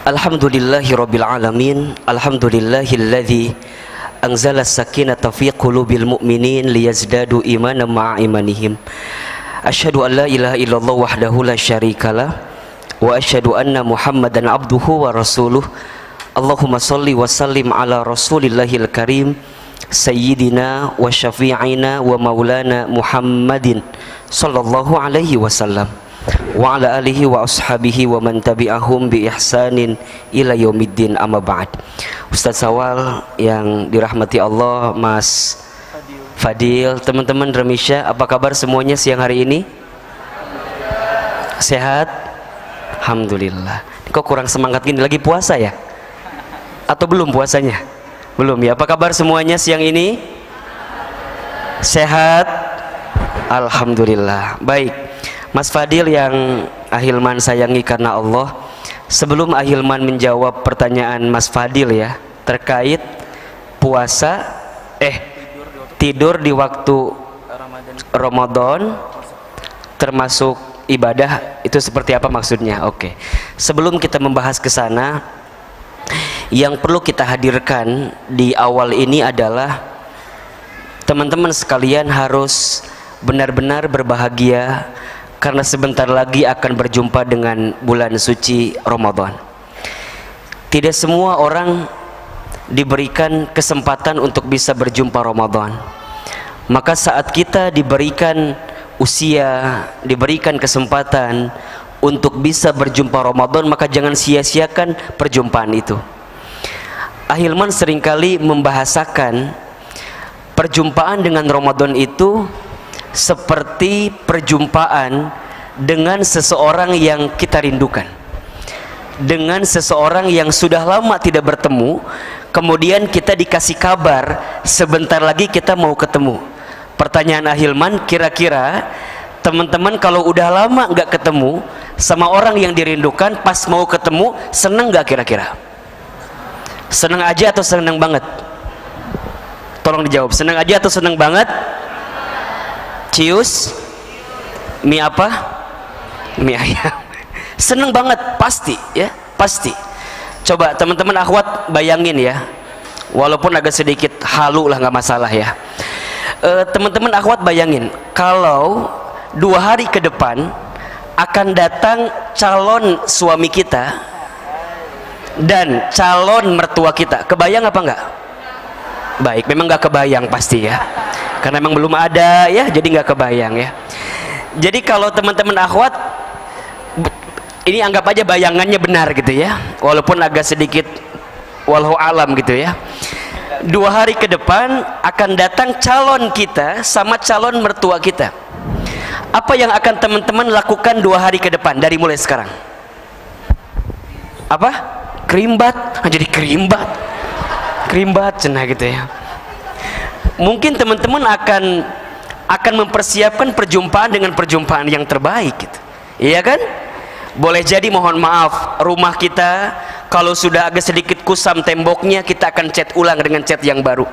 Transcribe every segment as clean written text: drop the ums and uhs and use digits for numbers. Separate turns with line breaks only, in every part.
Alhamdulillahirabbil alamin. Alhamdulillahilladzi anzala sakinata fi qulubil mu'minin liyazdadu imanan ma'a imanihim. Asyhadu an la ilaha illallah wahdahu la syarikalah wa asyhadu anna Muhammadan abduhu wa rasuluh. Allahumma shalli wa sallim ala rasulillahil karim sayyidina wa syafi'ina wa maulana Muhammadin sallallahu alaihi wasallam wa ala alihi wa ashabihi wa man tabi'ahum bi ihsanin ila yaumiddin, amma ba'd. Ustaz Sawal yang dirahmati Allah, Mas Fadil, teman-teman Remisya, apa kabar semuanya siang hari ini? Sehat? Alhamdulillah. Kok kurang semangat gini, lagi puasa ya? Atau belum puasanya? Belum ya. Apa kabar semuanya siang ini? Sehat? Alhamdulillah. Baik, Mas Fadil yang Ahilman sayangi karena Allah, sebelum Ahilman menjawab pertanyaan Mas Fadil ya terkait puasa tidur di waktu Ramadan termasuk ibadah, itu seperti apa maksudnya? Oke. Sebelum kita membahas ke sana, yang perlu kita hadirkan di awal ini adalah teman-teman sekalian harus benar-benar berbahagia karena sebentar lagi akan berjumpa dengan bulan suci Ramadan. Tidak semua orang diberikan kesempatan untuk bisa berjumpa Ramadan. Maka saat kita diberikan usia, diberikan kesempatan untuk bisa berjumpa Ramadan, maka jangan sia-siakan perjumpaan itu. Ahilman seringkali membahasakan perjumpaan dengan Ramadan itu seperti perjumpaan dengan seseorang yang kita rindukan, dengan seseorang yang sudah lama tidak bertemu, kemudian kita dikasih kabar sebentar lagi kita mau ketemu. Pertanyaan Ahilman, kira-kira teman-teman kalau udah lama nggak ketemu sama orang yang dirindukan, pas mau ketemu seneng nggak kira-kira? Seneng aja atau seneng banget? Tolong dijawab, seneng aja atau seneng banget? Cius? Mie apa? Mie ayam. Seneng banget, pasti ya, pasti. Coba teman-teman akhwat bayangin ya, walaupun agak sedikit halu lah, nggak masalah ya. Teman-teman akhwat bayangin kalau 2 hari ke depan akan datang calon suami kita dan calon mertua kita, kebayang apa enggak? Baik, memang nggak kebayang pasti ya, karena memang belum ada ya, jadi nggak kebayang ya. Jadi kalau teman-teman akhwat ini anggap aja bayangannya benar gitu ya, walaupun agak sedikit wallahu alam gitu ya. 2 hari ke depan akan datang calon kita sama calon mertua kita. Apa yang akan teman-teman lakukan 2 hari ke depan dari mulai sekarang? Apa? Kerimbat. Jadi kerimbat cenah gitu ya. Mungkin teman-teman akan mempersiapkan perjumpaan dengan perjumpaan yang terbaik gitu. Iya kan? Boleh jadi mohon maaf, rumah kita kalau sudah agak sedikit kusam temboknya, kita akan cat ulang dengan cat yang baru.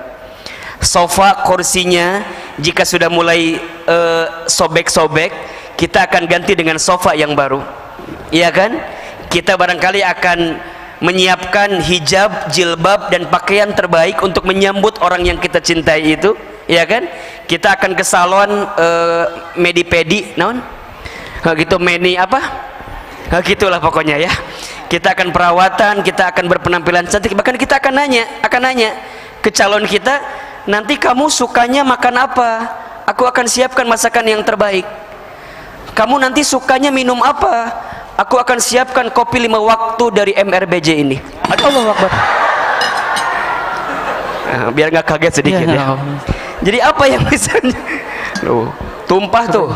Sofa, kursinya jika sudah mulai sobek-sobek, kita akan ganti dengan sofa yang baru. Iya kan? Kita barangkali akan menyiapkan hijab, jilbab dan pakaian terbaik untuk menyambut orang yang kita cintai itu, ya kan? Kita akan ke salon medi-pedi, naon? Gitu, meni apa? Gitulah pokoknya ya. Kita akan perawatan, kita akan berpenampilan cantik, bahkan kita akan nanya ke calon kita, nanti kamu sukanya makan apa? Aku akan siapkan masakan yang terbaik. Kamu nanti sukanya minum apa? Aku akan siapkan kopi 5 waktu dari MRBJ ini. Allahu Akbar. Nah, biar nggak kaget sedikit ya. Jadi apa yang misalnya tumpah tuh,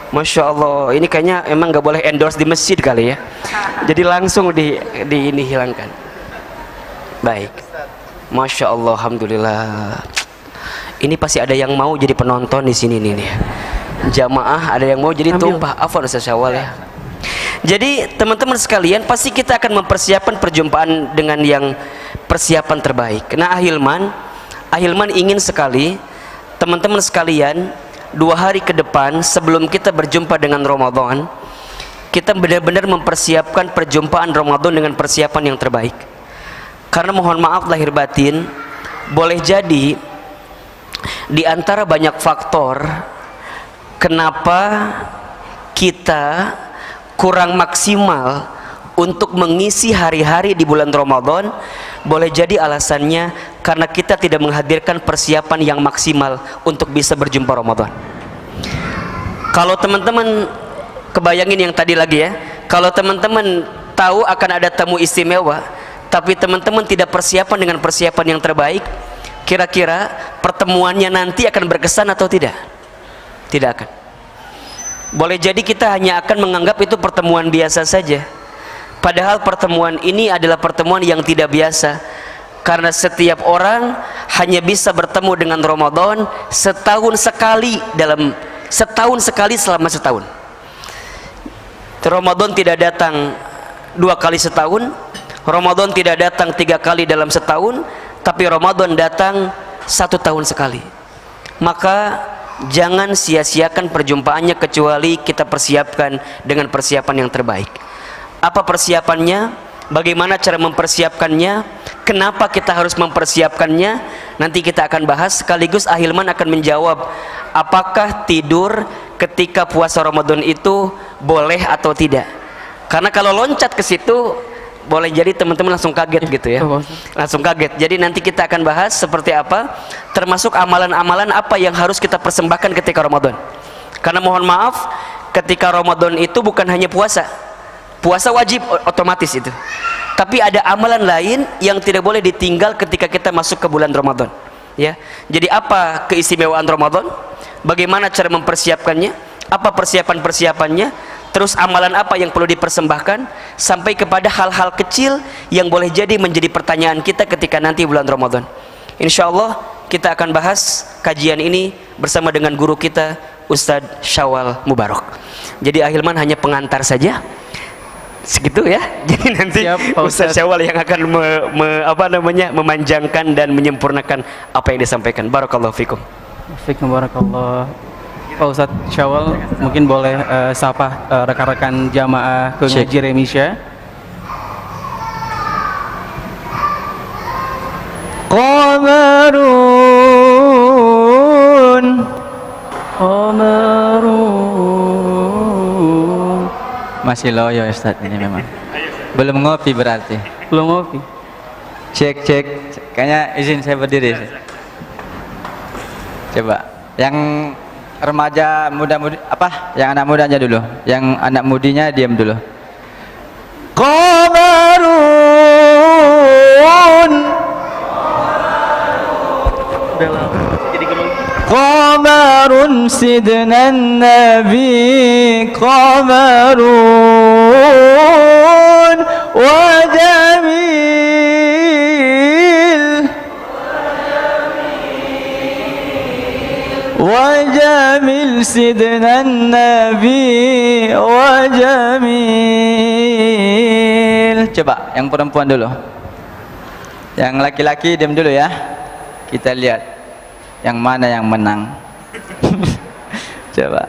Masya Allah, ini kayaknya emang nggak boleh endorse di masjid kali ya. Jadi langsung di ini hilangkan. Baik, Masya Allah, Alhamdulillah. Ini pasti ada yang mau jadi penonton di sini nih. Jamaah ada yang mau jadi tumpah. Afwan Ustaz Syawal ya. Jadi teman-teman sekalian, pasti kita akan mempersiapkan perjumpaan dengan yang persiapan terbaik. Nah Ahilman ingin sekali teman-teman sekalian 2 hari ke depan sebelum kita berjumpa dengan Ramadan, kita benar-benar mempersiapkan perjumpaan Ramadan dengan persiapan yang terbaik. Karena mohon maaf lahir batin, boleh jadi di antara banyak faktor kenapa kita kurang maksimal untuk mengisi hari-hari di bulan Ramadan, boleh jadi alasannya karena kita tidak menghadirkan persiapan yang maksimal untuk bisa berjumpa Ramadan. Kalau teman-teman kebayangin yang tadi lagi ya, kalau teman-teman tahu akan ada tamu istimewa tapi teman-teman tidak persiapan dengan persiapan yang terbaik, kira-kira pertemuannya nanti akan berkesan atau tidak? Tidak akan. Boleh jadi kita hanya akan menganggap itu pertemuan biasa saja, padahal pertemuan ini adalah pertemuan yang tidak biasa, karena setiap orang hanya bisa bertemu dengan Ramadan setahun sekali selama setahun. Ramadan tidak datang 2 kali setahun, Ramadan tidak datang 3 kali dalam setahun, tapi Ramadan datang 1 tahun sekali. Maka jangan sia-siakan perjumpaannya kecuali kita persiapkan dengan persiapan yang terbaik. Apa persiapannya? Bagaimana cara mempersiapkannya? Kenapa kita harus mempersiapkannya? Nanti kita akan bahas, sekaligus Ahilman akan menjawab apakah tidur ketika puasa Ramadan itu boleh atau tidak. Karena kalau loncat ke situ boleh jadi teman-teman langsung kaget gitu ya, langsung kaget. Jadi nanti kita akan bahas seperti apa, termasuk amalan-amalan apa yang harus kita persembahkan ketika Ramadan. Karena mohon maaf, ketika Ramadan itu bukan hanya puasa wajib otomatis itu, tapi ada amalan lain yang tidak boleh ditinggal ketika kita masuk ke bulan Ramadan ya. Jadi apa keistimewaan Ramadan, bagaimana cara mempersiapkannya, apa persiapannya, terus amalan apa yang perlu dipersembahkan, sampai kepada hal-hal kecil yang boleh jadi menjadi pertanyaan kita ketika nanti bulan Ramadan. Insya Allah kita akan bahas kajian ini bersama dengan guru kita Ustadz Syawal Mubarak. Jadi Ahilman hanya pengantar saja, segitu ya. Jadi nanti Ustadz Syawal yang akan memanjangkan dan menyempurnakan apa yang disampaikan. Barakallahu fikum.
Fikum barakallah. Pak Ustadz Syawal mungkin boleh sapa rekan-rekan jamaah Ngaji Remisya. Qamarun masih loyo Ustadz ini memang. Belum ngopi berarti. Belum ngopi. Cek. Kayaknya izin saya berdiri. Coba yang remaja muda-mudi yang anak mudanya dulu, yang anak mudinya diam dulu. Qamarun Qamarun sidnan nabi qamarun wa jamil sidna nabi wa jamil. Coba yang perempuan dulu, yang laki-laki diam dulu ya, kita lihat yang mana yang menang. Coba.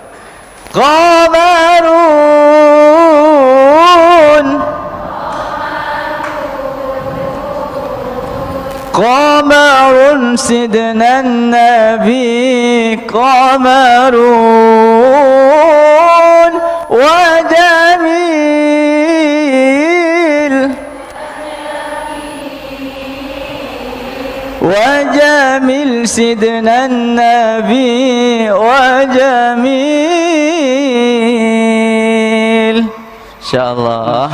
Qamarun sidnan nabi qamarun wa jamil sidnan nabi wa jamil. Insyaallah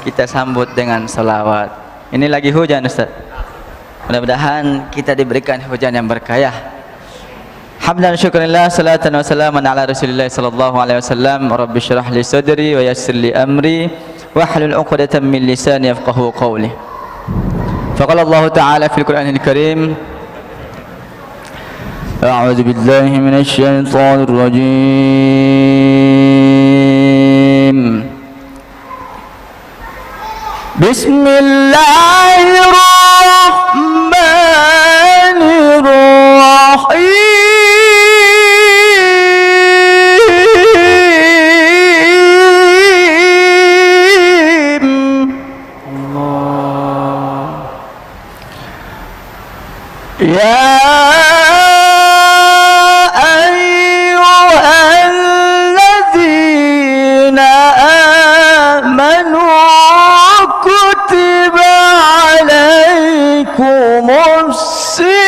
kita sambut dengan salawat. Ini lagi hujan Ustaz, mudah-mudahan kita diberikan hujan yang berkah. Hamdan syukurillah, salatan wa salaman ala rasulillah sallallahu alaihi wasallam. Rabbi syrah li sadri wa yassir li amri wahlul 'uqdatam min lisani yafqahu qawli. Faqala Allah ta'ala fil Qur'anil Karim, a'udzu billahi minasy syaithanir rajim. Bismillahirrahmanirrahim. يا أيها الذين آمنوا كتب عليكم الصيام.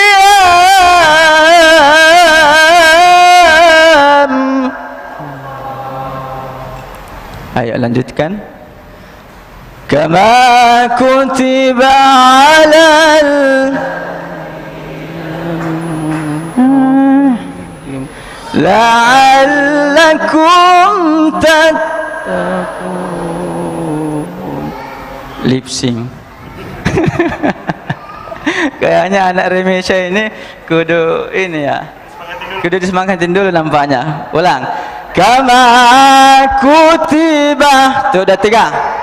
Ayo lanjutkan. Kama kutiba alal la'allakum tattaqun. Lip sync. Kayaknya anak Remesha ini kudu ini ya. Kudu disemangatin dulu nampaknya. Ulang. Kama kutiba. Tuh udah 3.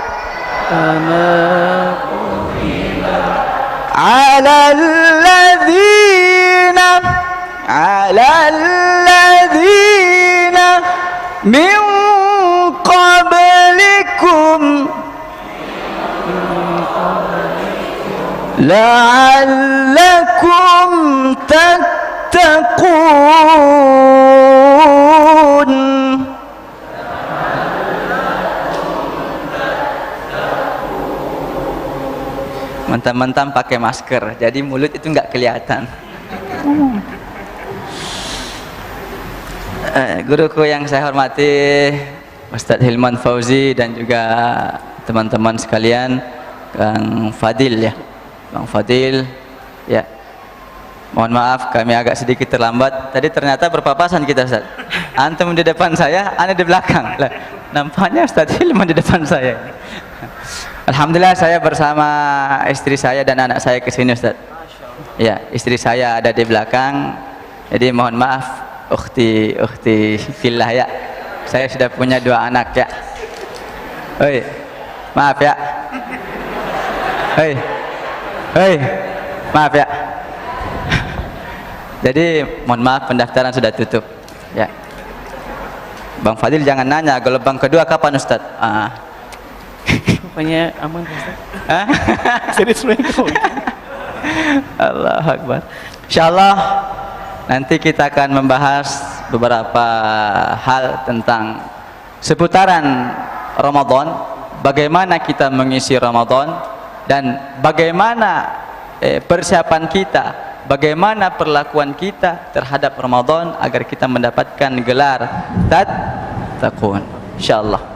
Kama kutiba alal ladzina min qablikum la'allakum tattaqun. Mentang-mentang pakai masker, jadi mulut itu nggak kelihatan. Guruku yang saya hormati, Ustadz Hilman Fauzi, dan juga teman-teman sekalian, Kang Fadil ya, Bang Fadil, ya. Mohon maaf kami agak sedikit terlambat. Tadi ternyata berpapasan kita, Ustadz. Antum di depan saya, ana di belakang. Lah, nampaknya Ustadz Hilman di depan saya. Alhamdulillah saya bersama istri saya dan anak saya kesini, Ustaz. Ya, istri saya ada di belakang. Jadi mohon maaf, ukhti fillah ya. Saya sudah punya 2 anak ya. Hei, maaf ya. Hei, maaf ya. Jadi mohon maaf pendaftaran sudah tutup. Ya. Bang Fadil jangan nanya gelombang kedua kapan, Ustaz?
Rupanya aman Ustaz.
Serius mereka. Allahu Akbar. Insyaallah nanti kita akan membahas beberapa hal tentang seputaran Ramadan, bagaimana kita mengisi Ramadan dan bagaimana persiapan kita, bagaimana perlakuan kita terhadap Ramadan agar kita mendapatkan gelar tattaqun. Insyaallah.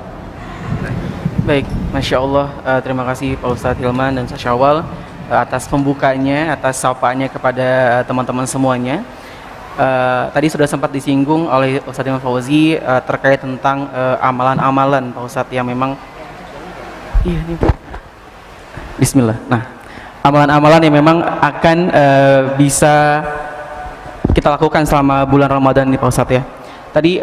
Baik, Masya Allah, terima kasih Pak Ustadz Hilman dan Ustadz Syawal atas pembukanya, atas sapaannya kepada teman-teman semuanya. Tadi sudah sempat disinggung oleh Ustadz Hilman Fauzi terkait tentang amalan-amalan Pak Ustadz yang memang Bismillah. Nah, amalan-amalan yang memang akan bisa kita lakukan selama bulan Ramadan ini Pak Ustadz ya. Tadi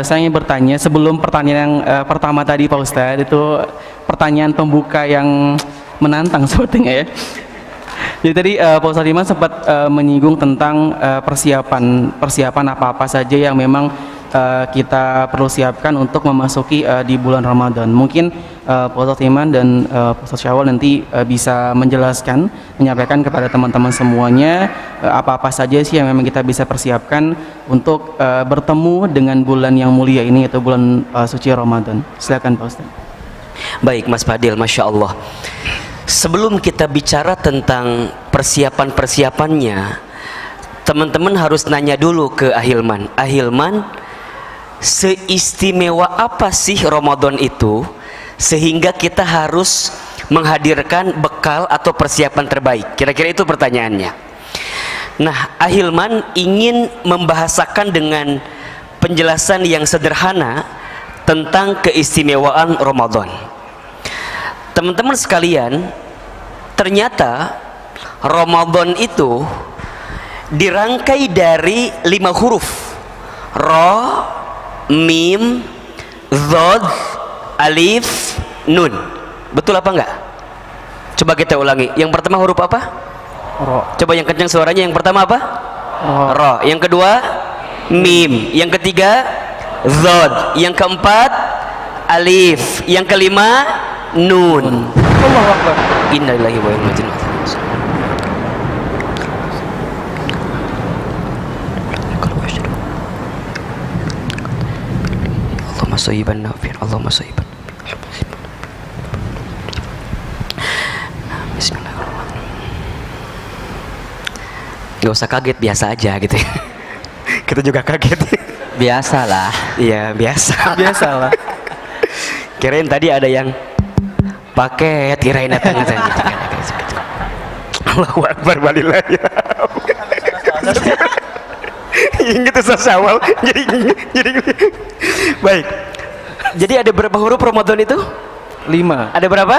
saya ingin bertanya sebelum pertanyaan yang pertama tadi Pak Ustadz, itu pertanyaan pembuka yang menantang sepertinya ya. Jadi tadi Pak Ustadz Iman sempat menyinggung tentang persiapan apa-apa saja yang memang kita perlu siapkan untuk memasuki di bulan Ramadan. Mungkin Pak Ustadz Iman dan Pak Ustadz Syawal nanti bisa menyampaikan kepada teman-teman semuanya apa-apa saja sih yang memang kita bisa persiapkan untuk bertemu dengan bulan yang mulia ini, yaitu bulan suci Ramadan. Silakan Pak Ustadz.
Baik Mas Fadil, Masya Allah. Sebelum kita bicara tentang persiapan-persiapannya, teman-teman harus nanya dulu ke Ahilman. Ahilman, seistimewa apa sih Ramadan itu sehingga kita harus menghadirkan bekal atau persiapan terbaik? Kira-kira itu pertanyaannya. Nah, Ahilman ingin membahasakan dengan penjelasan yang sederhana tentang keistimewaan Ramadan. Teman-teman sekalian, ternyata Ramadan itu dirangkai dari 5 huruf: Ra, Mim, Dhad, Alif, Nun. Betul apa enggak? Coba kita ulangi. Yang pertama huruf apa?
Ra.
Coba yang kencang suaranya. Yang pertama apa? Ra. Yang kedua Mim. Yang ketiga Dhad. Yang keempat Alif. Yang kelima Nun. Allahu Akbar. Innalillahi wa inna ilaihi raji'un. shayyiban nafi'an, Allahumma shayyiban. Bismillahirrahmanirrahim. Gak usah kaget, biasa aja gitu ya. Kita juga kaget.
Biasalah.
Iya, biasa.
Biasalah.
Kirain tadi ada yang paket, kirain datang gitu. Allahu Akbar, balillah ya. Ingat Syawal. Jadi baik. Jadi ada berapa huruf Ramadan itu?
5.
Ada berapa?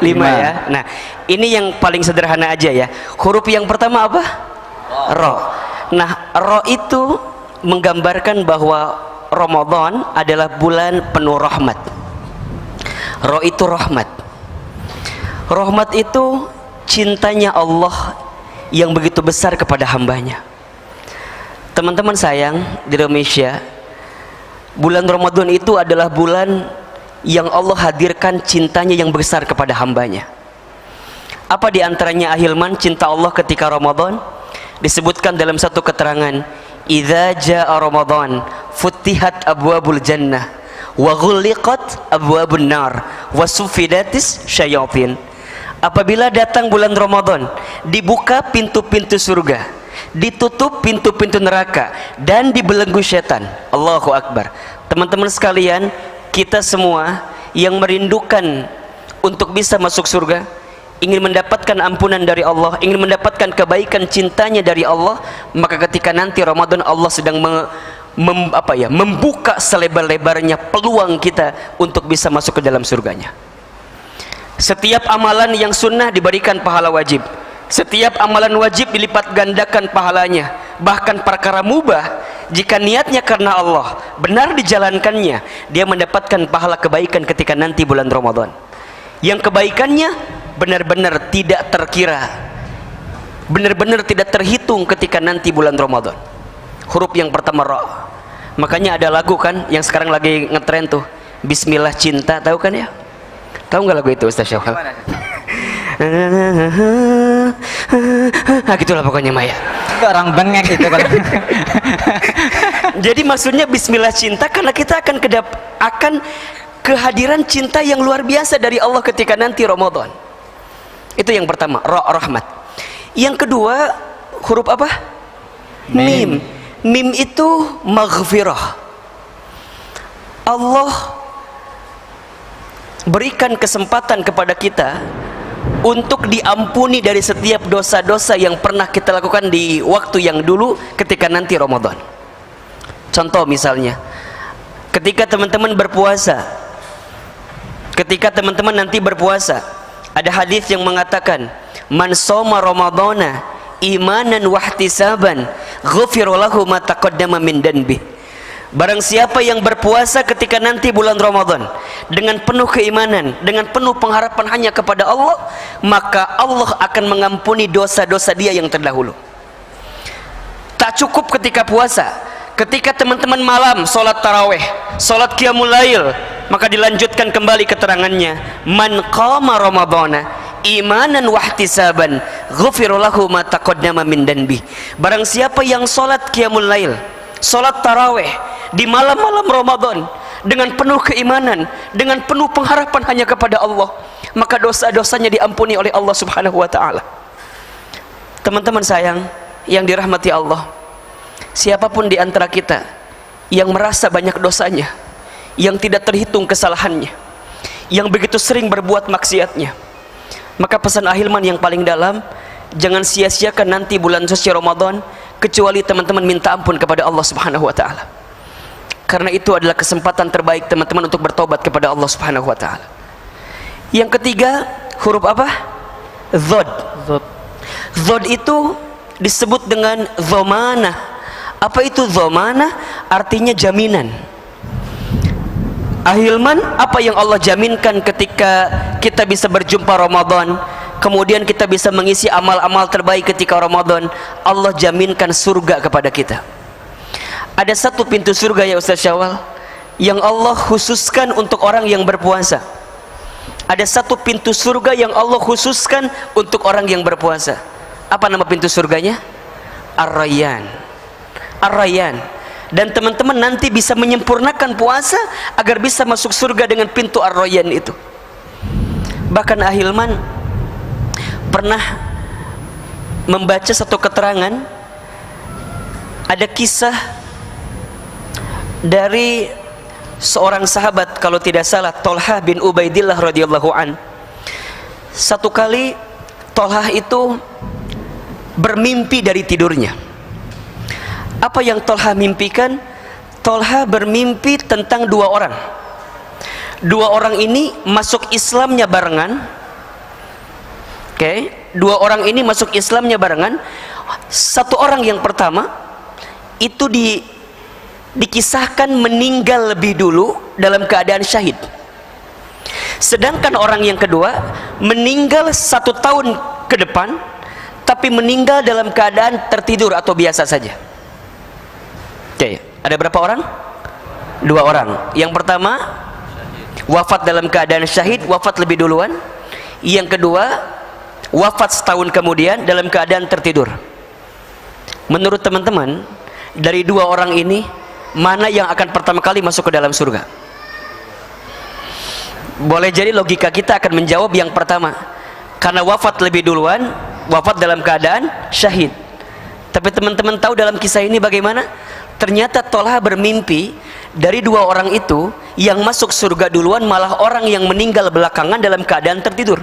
5
5.
ya. Nah, ini yang paling sederhana aja ya. Huruf yang pertama apa? Ro. Nah, ro itu menggambarkan bahwa Ramadan adalah bulan penuh rahmat. Ro itu rahmat. Rahmat itu cintanya Allah yang begitu besar kepada hambanya. Teman-teman sayang di Indonesia, bulan Ramadan itu adalah bulan yang Allah hadirkan cintanya yang besar kepada hambanya. Apa diantaranya ahilman cinta Allah ketika Ramadan? Disebutkan dalam satu keterangan, idza jaa Ramadan futihat abwabul jannah wa ghulliqat abwabun nar wa sufidatis syayatin. Apabila datang bulan Ramadan, dibuka pintu-pintu surga, ditutup pintu-pintu neraka, dan dibelenggu setan. Allahu Akbar. Teman-teman sekalian, kita semua yang merindukan untuk bisa masuk surga, ingin mendapatkan ampunan dari Allah, ingin mendapatkan kebaikan cintanya dari Allah, maka ketika nanti Ramadan Allah sedang membuka selebar-lebarnya peluang kita untuk bisa masuk ke dalam surganya. Setiap amalan yang sunnah diberikan pahala wajib, setiap amalan wajib dilipat gandakan pahalanya. Bahkan perkara mubah, jika niatnya karena Allah, benar dijalankannya, dia mendapatkan pahala kebaikan ketika nanti bulan Ramadan, yang kebaikannya benar-benar tidak terkira, benar-benar tidak terhitung ketika nanti bulan Ramadan. Huruf yang pertama Ra. Makanya ada lagu kan yang sekarang lagi ngetren tuh, Bismillah Cinta, tahu kan ya? Tahu nggak lagu itu Ustaz Syawal? Nah gitulah pokoknya Maya.
Itu orang bengek itu kalau.
Jadi maksudnya Bismillah Cinta karena kita akan kehadiran cinta yang luar biasa dari Allah ketika nanti Ramadan. Itu yang pertama, rahmat. Yang kedua, huruf apa? Mim. Mim itu maghfirah. Allah berikan kesempatan kepada kita untuk diampuni dari setiap dosa-dosa yang pernah kita lakukan di waktu yang dulu ketika nanti Ramadan. Contoh misalnya, ketika teman-teman berpuasa, ada hadis yang mengatakan, man shoma ramadhana imanan wahtisaban ghufira lahu ma taqaddama min danbi. Barang siapa yang berpuasa ketika nanti bulan Ramadan dengan penuh keimanan, dengan penuh pengharapan hanya kepada Allah, maka Allah akan mengampuni dosa-dosa dia yang terdahulu. Tak cukup ketika puasa, ketika teman-teman malam sholat taraweh, sholat qiyamul lail, maka dilanjutkan kembali keterangannya, man qama ramadhana imanan wahtisaban ghufira lahu ma taqaddama min danbi. Barang siapa yang sholat qiyamul lail, sholat taraweh di malam-malam Ramadan dengan penuh keimanan, dengan penuh pengharapan hanya kepada Allah, maka dosa-dosanya diampuni oleh Allah Subhanahu wa taala. Teman-teman sayang yang dirahmati Allah, siapapun di antara kita yang merasa banyak dosanya, yang tidak terhitung kesalahannya, yang begitu sering berbuat maksiatnya, maka pesan ahilman yang paling dalam, jangan sia-siakan nanti bulan suci Ramadan kecuali teman-teman minta ampun kepada Allah Subhanahu wa taala. Karena itu adalah kesempatan terbaik teman-teman untuk bertobat kepada Allah Subhanahu wa taala. Yang ketiga, huruf apa? Dhod. Dhod itu disebut dengan dhamanah. Apa itu dhamanah? Artinya jaminan. Ahilman, apa yang Allah jaminkan ketika kita bisa berjumpa Ramadan, kemudian kita bisa mengisi amal-amal terbaik ketika Ramadan? Allah jaminkan surga kepada kita. Ada satu pintu surga ya Ustaz Syawal yang Allah khususkan untuk orang yang berpuasa. Ada satu pintu surga yang Allah khususkan untuk orang yang berpuasa. Apa nama pintu surganya? Ar-Rayyan. Ar-Rayyan. dan teman-teman nanti bisa menyempurnakan puasa agar bisa masuk surga dengan pintu Ar-Rayyan itu. Bahkan Ahilman pernah membaca satu keterangan, ada kisah dari seorang sahabat, kalau tidak salah Tolhah bin Ubaidillah radhiyallahu an. Satu kali Tolhah itu bermimpi dari tidurnya. Apa yang Tolhah mimpikan? Tolhah bermimpi tentang dua orang. Dua orang ini masuk Islamnya barengan. Oke, dua orang ini masuk Islamnya barengan. Satu orang yang pertama itu dikisahkan meninggal lebih dulu dalam keadaan syahid. Sedangkan orang yang kedua meninggal 1 tahun ke depan, tapi meninggal dalam keadaan tertidur atau biasa saja. Oke, ada berapa orang? 2 orang. Yang pertama wafat dalam keadaan syahid, wafat lebih duluan. Yang kedua wafat setahun kemudian dalam keadaan tertidur. Menurut teman-teman, dari 2 orang ini mana yang akan pertama kali masuk ke dalam surga? Boleh jadi logika kita akan menjawab yang pertama, karena wafat lebih duluan, wafat dalam keadaan syahid. Tapi teman-teman tahu dalam kisah ini bagaimana? Ternyata Tolhah bermimpi dari 2 orang itu yang masuk surga duluan malah orang yang meninggal belakangan dalam keadaan tertidur.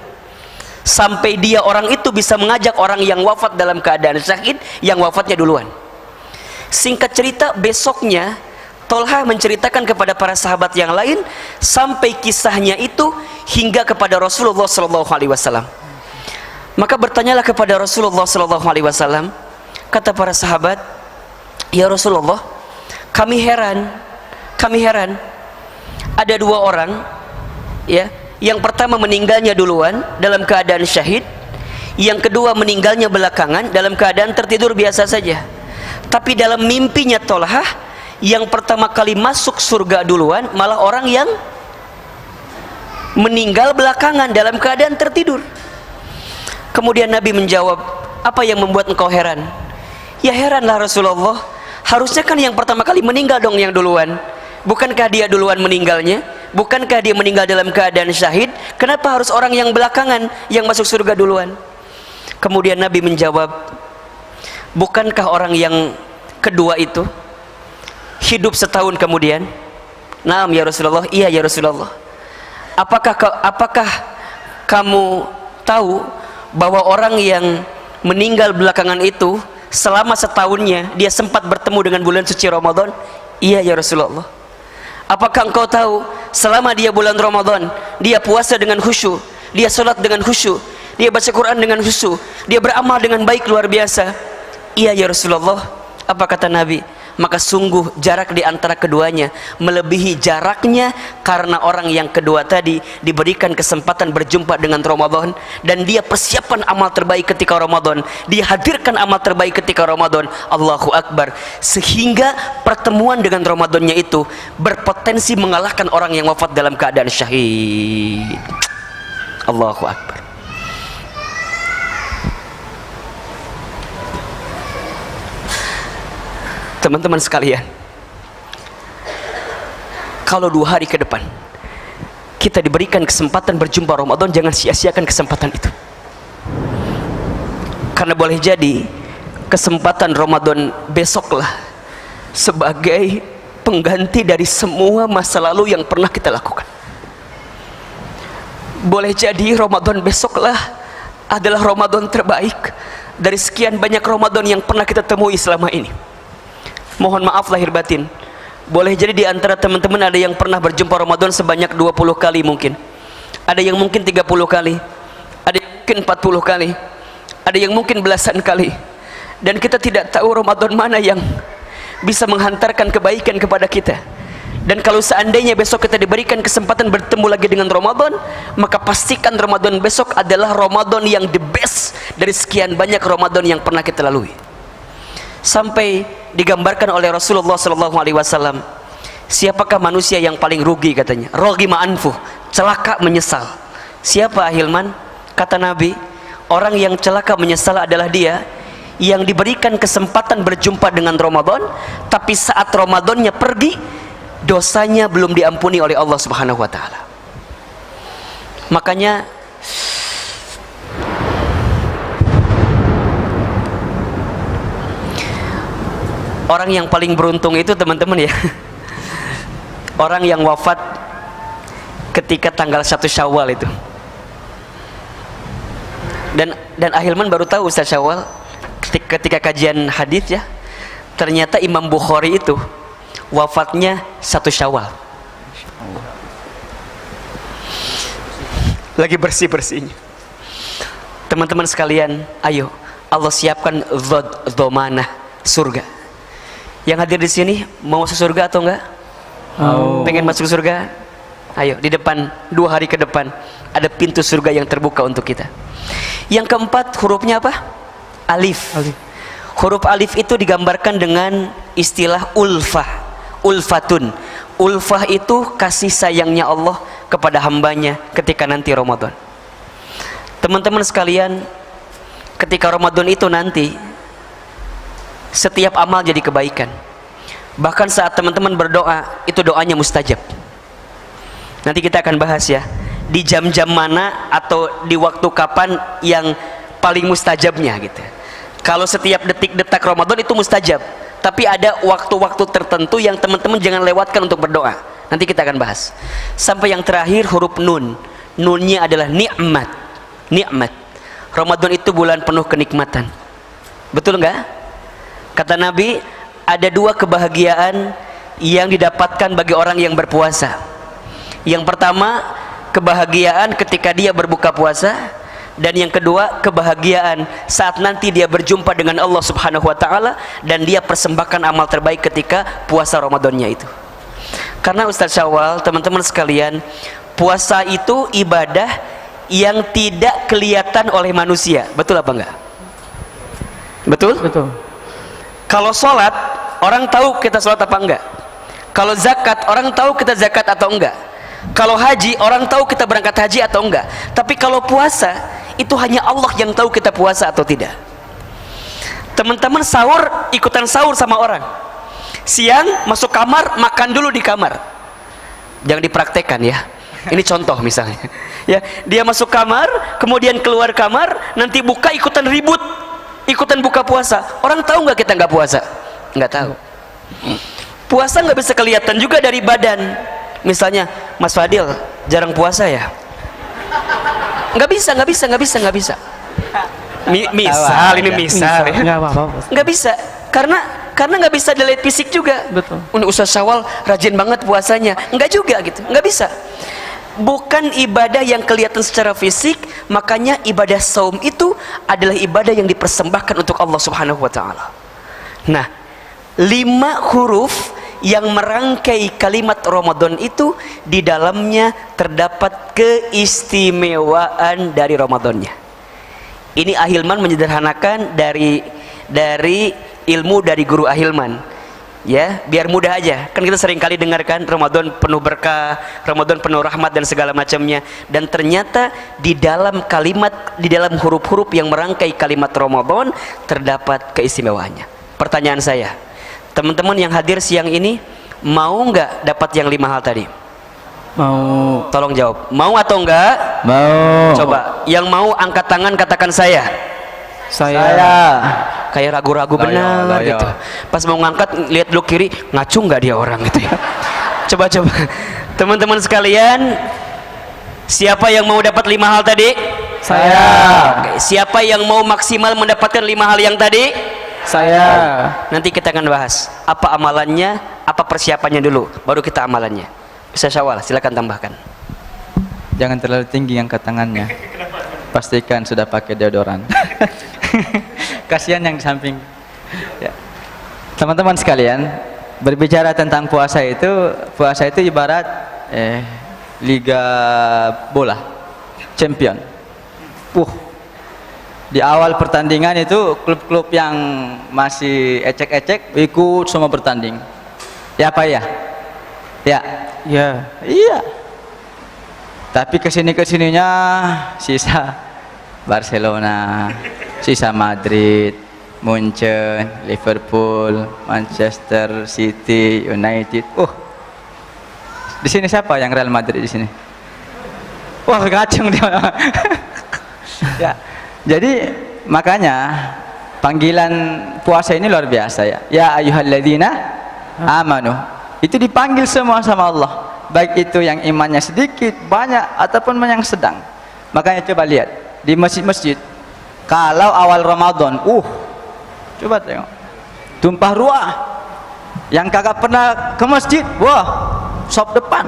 Sampai dia orang itu bisa mengajak orang yang wafat dalam keadaan syahid yang wafatnya duluan. Singkat cerita, besoknya Tolhah menceritakan kepada para sahabat yang lain sampai kisahnya itu hingga kepada Rasulullah SAW. Maka bertanyalah kepada Rasulullah SAW, kata para sahabat, ya Rasulullah, kami heran, ada 2 orang, ya, yang pertama meninggalnya duluan dalam keadaan syahid, yang kedua meninggalnya belakangan dalam keadaan tertidur biasa saja. Tapi dalam mimpinya Tolhah, yang pertama kali masuk surga duluan malah orang yang meninggal belakangan dalam keadaan tertidur. Kemudian Nabi menjawab, apa yang membuat engkau heran? Ya heranlah Rasulullah, harusnya kan yang pertama kali meninggal dong yang duluan. Bukankah dia duluan meninggalnya? Bukankah dia meninggal dalam keadaan syahid? Kenapa harus orang yang belakangan yang masuk surga duluan? Kemudian Nabi menjawab, bukankah orang yang kedua itu hidup setahun kemudian? Naam ya Rasulullah. Iya ya Rasulullah. Apakah kamu tahu bahwa orang yang meninggal belakangan itu selama setahunnya dia sempat bertemu dengan bulan suci Ramadan? Iya ya Rasulullah. Apakah engkau tahu selama dia bulan Ramadan dia puasa dengan khusyuk, dia sholat dengan khusyuk, dia baca Quran dengan khusyuk, dia beramal dengan baik luar biasa? Iya ya Rasulullah. Apa kata Nabi? Maka sungguh jarak di antara keduanya melebihi jaraknya karena orang yang kedua tadi diberikan kesempatan berjumpa dengan Ramadan dan dia persiapan amal terbaik ketika Ramadan, dia hadirkan amal terbaik ketika Ramadan. Allahu Akbar. Sehingga pertemuan dengan Ramadannya itu berpotensi mengalahkan orang yang wafat dalam keadaan syahid. Allahu Akbar. Teman-teman sekalian, kalau 2 hari ke depan kita diberikan kesempatan berjumpa Ramadan, jangan sia-siakan kesempatan itu. Karena boleh jadi kesempatan Ramadan besoklah sebagai pengganti dari semua masa lalu yang pernah kita lakukan. Boleh jadi Ramadan besoklah adalah Ramadan terbaik dari sekian banyak Ramadan yang pernah kita temui selama ini. Mohon maaf lahir batin, boleh jadi di antara teman-teman ada yang pernah berjumpa Ramadan sebanyak 20 kali mungkin, ada yang mungkin 30 kali, ada yang mungkin 40 kali, ada yang mungkin belasan kali, dan kita tidak tahu Ramadan mana yang bisa menghantarkan kebaikan kepada kita. Dan kalau seandainya besok kita diberikan kesempatan bertemu lagi dengan Ramadan, maka pastikan Ramadan besok adalah Ramadan yang the best dari sekian banyak Ramadan yang pernah kita lalui. Sampai digambarkan oleh Rasulullah SAW, siapakah manusia yang paling rugi katanya? Roghima anfuh, celaka menyesal. Siapa Ahilman? Kata Nabi, orang yang celaka menyesal adalah dia yang diberikan kesempatan berjumpa dengan Ramadan, tapi saat Ramadannya pergi, dosanya belum diampuni oleh Allah Subhanahu wa taala. Makanya orang yang paling beruntung itu teman-teman ya, orang yang wafat ketika tanggal 1 Syawal itu. Dan Ahilman baru tahu Ustaz Syawal ketika kajian hadis ya, ternyata Imam Bukhari itu wafatnya 1 Syawal. Lagi bersih-bersihnya. Teman-teman sekalian, ayo Allah siapkan dhomanah surga. Yang hadir di sini mau masuk surga atau enggak? Pengen masuk surga? Ayo, di depan 2 hari ke depan ada pintu surga yang terbuka untuk kita. Yang keempat, hurufnya apa? Alif. Huruf alif itu digambarkan dengan istilah ulfah, ulfatun. Ulfah itu kasih sayangnya Allah kepada hambanya ketika nanti Ramadan. Teman-teman sekalian, ketika Ramadan itu nanti setiap amal jadi kebaikan. Bahkan saat teman-teman berdoa, itu doanya mustajab. Nanti kita akan bahas ya, di jam-jam mana atau di waktu kapan yang paling mustajabnya gitu. Kalau setiap detik-detik Ramadan itu mustajab, tapi ada waktu-waktu tertentu yang teman-teman jangan lewatkan untuk berdoa. Nanti kita akan bahas. Sampai yang terakhir huruf nun. Nunnya adalah nikmat. Nikmat. Ramadan itu bulan penuh kenikmatan. Betul enggak? Kata Nabi, ada 2 kebahagiaan yang didapatkan bagi orang yang berpuasa. Yang pertama, kebahagiaan ketika dia berbuka puasa, dan yang kedua, kebahagiaan saat nanti dia berjumpa dengan Allah Subhanahu wa taala dan dia persembahkan amal terbaik ketika puasa Ramadannya itu. Karena Ustaz Syawal, teman-teman sekalian, puasa itu ibadah yang tidak kelihatan oleh manusia. Betul apa enggak? Betul?
Betul.
Kalau sholat, orang tahu kita sholat apa enggak. Kalau zakat, orang tahu kita zakat atau enggak. Kalau haji, orang tahu kita berangkat haji atau enggak. Tapi kalau puasa, itu hanya Allah yang tahu kita puasa atau tidak. Teman-teman sahur, ikutan sahur sama orang. Siang masuk kamar, makan dulu di kamar. Jangan dipraktekkan ya. Ini contoh misalnya. Ya, dia masuk kamar, kemudian keluar kamar, nanti buka ikutan ribut, ikutan buka puasa. Orang tahu nggak kita nggak puasa? Nggak tahu. Puasa nggak bisa kelihatan juga dari badan. Misalnya, Mas Fadil jarang puasa ya? Nggak bisa. Misal ini misal ya.
Nggak apa-apa.
Nggak bisa, karena nggak bisa dilihat fisik juga.
Betul.
Ustaz Syawal rajin banget puasanya, nggak juga gitu, nggak bisa. Bukan ibadah yang kelihatan secara fisik, makanya ibadah saum itu adalah ibadah yang dipersembahkan untuk Allah Subhanahu wa taala. Nah, 5 huruf yang merangkai kalimat Ramadan itu, di dalamnya terdapat keistimewaan dari Ramadannya. Ini Ahilman menyederhanakan dari ilmu dari guru Ahilman, ya, biar mudah aja. Kan kita sering kali dengarkan Ramadan penuh berkah, Ramadan penuh rahmat dan segala macamnya. Dan ternyata di dalam kalimat, di dalam huruf-huruf yang merangkai kalimat Ramadan terdapat keistimewaannya. Pertanyaan saya, teman-teman yang hadir siang ini mau nggak dapat yang 5 hal tadi?
Mau.
Tolong jawab, mau atau enggak?
Mau.
Coba, yang mau angkat tangan katakan saya. Kayak ragu-ragu benar
loyo.
gitu. Pas mau ngangkat lihat dulu kiri, ngacu nggak dia orang gitu ya. Coba teman-teman sekalian, siapa yang mau dapat 5 hal tadi?
Saya.
Oke. Siapa yang mau maksimal mendapatkan 5 hal yang tadi?
Saya.
Nanti kita akan bahas apa amalannya, apa persiapannya dulu, baru kita amalannya. Ustaz Syawal, silakan tambahkan.
Jangan terlalu tinggi angkat tangannya. Pastikan sudah pakai deodoran. Kasihan yang di samping. Ya. Teman-teman sekalian, berbicara tentang puasa itu ibarat liga bola, champion. Di awal pertandingan itu klub-klub yang masih ecek-ecek ikut semua bertanding. Ya apa ya? Ya.
Ya.
Iya. Tapi kesininya sisa Barcelona, sisa Madrid, Munchen, Liverpool, Manchester City, United. Di sini siapa yang Real Madrid di sini? Wah, kacung dia. Ya. Jadi makanya panggilan puasa ini luar biasa ya. Ya ayyuhalladzina amanu. Itu dipanggil semua sama Allah. Baik itu yang imannya sedikit, banyak ataupun yang sedang. Makanya coba lihat di masjid-masjid. Kalau awal Ramadan, coba tengok. Tumpah ruah. Yang kagak pernah ke masjid, wah, sop depan.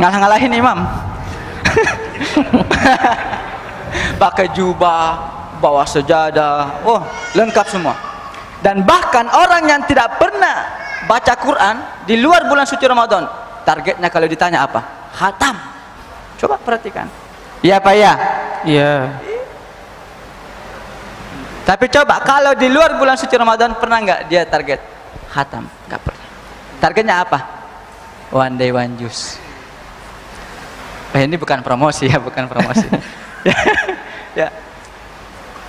Ngalah-ngalahin imam. Pakai jubah, bawa sejadah, lengkap semua. Dan bahkan orang yang tidak pernah baca Quran di luar bulan suci Ramadan, targetnya kalau ditanya apa? Khatam. Coba perhatikan. Iya Pak ya?
Iya.
Tapi coba kalau di luar bulan suci Ramadan pernah nggak dia target khatam? Nggak pernah. Targetnya apa? One day one juice. Ini bukan promosi ya, bukan promosi. Ya.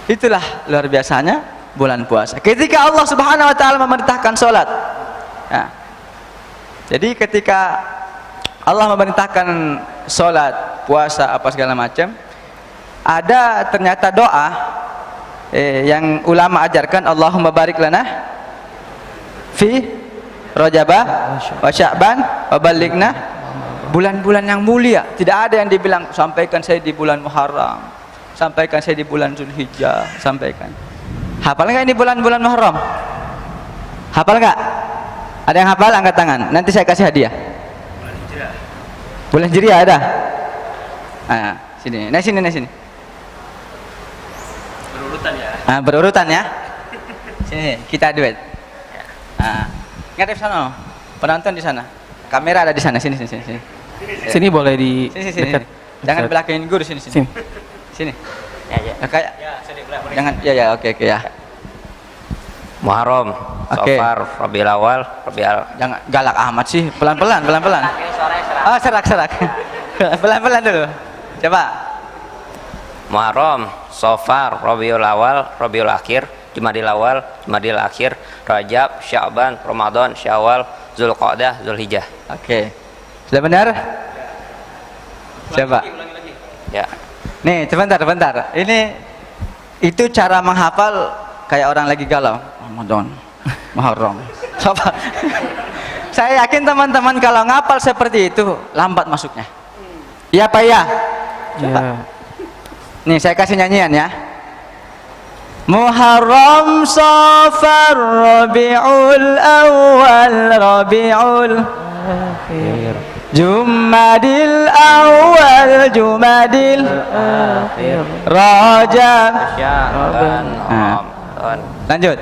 Itulah luar biasanya bulan puasa. Ketika Allah Subhanahu wa taala memerintahkan salat. Nah, jadi ketika Allah memerintahkan salat, puasa apa segala macam, ada ternyata doa yang ulama ajarkan, Allahumma barik lana fi Rajabah wa Sya'ban wa balighna, bulan-bulan yang mulia. Tidak ada yang dibilang sampaikan saya di bulan Muharram, sampaikan saya di bulan Zulhijjah, sampaikan. Hafal nggak ini bulan-bulan Muharram? Hafal nggak? Ada yang hafal? Angkat tangan. Nanti saya kasih hadiah. Bulan Hijriah ada? Nah, sini. Nah, sini.
Berurutan ya.
Nah, berurutan ya. Sini, kita duet. Nah, ngadep sana. Penonton di sana. Kamera ada di sana. Sini.
Sini boleh di
Sini.
dekat.
Jangan belakangin guru sini. Sini.
Ya.
Kayak jangan ya, oke ya.
Muharram,
Oke.
Safar, Rabiul Awal, Rabiul.
Jangan galak amat sih. Pelan-pelan. Oh, serak. Pelan-pelan dulu. Coba.
Muharram, Safar, Rabiul Awal, Rabiul Akhir, Jumadil Awal, Jumadil Akhir, Rajab, Sya'ban, Ramadan, Syawal, Zulqa'dah, Zulhijjah.
Oke. Sudah benar? Coba.
Ya.
Nih, sebentar. Ini itu cara menghafal kayak orang lagi galau. Ramadan, Muharram. Coba. Saya yakin teman-teman kalau ngapal seperti itu lambat masuknya. Iya Pak ya? Coba.
Ya.
Nih, saya kasih nyanyian ya. Muharram, Safar, Rabiul Awal, Rabiul
Akhir.
Jumadil Awal, Jumadil
Akhir.
Rajab.
Sya'ban,
Nah.
Ramadan,
Lanjut.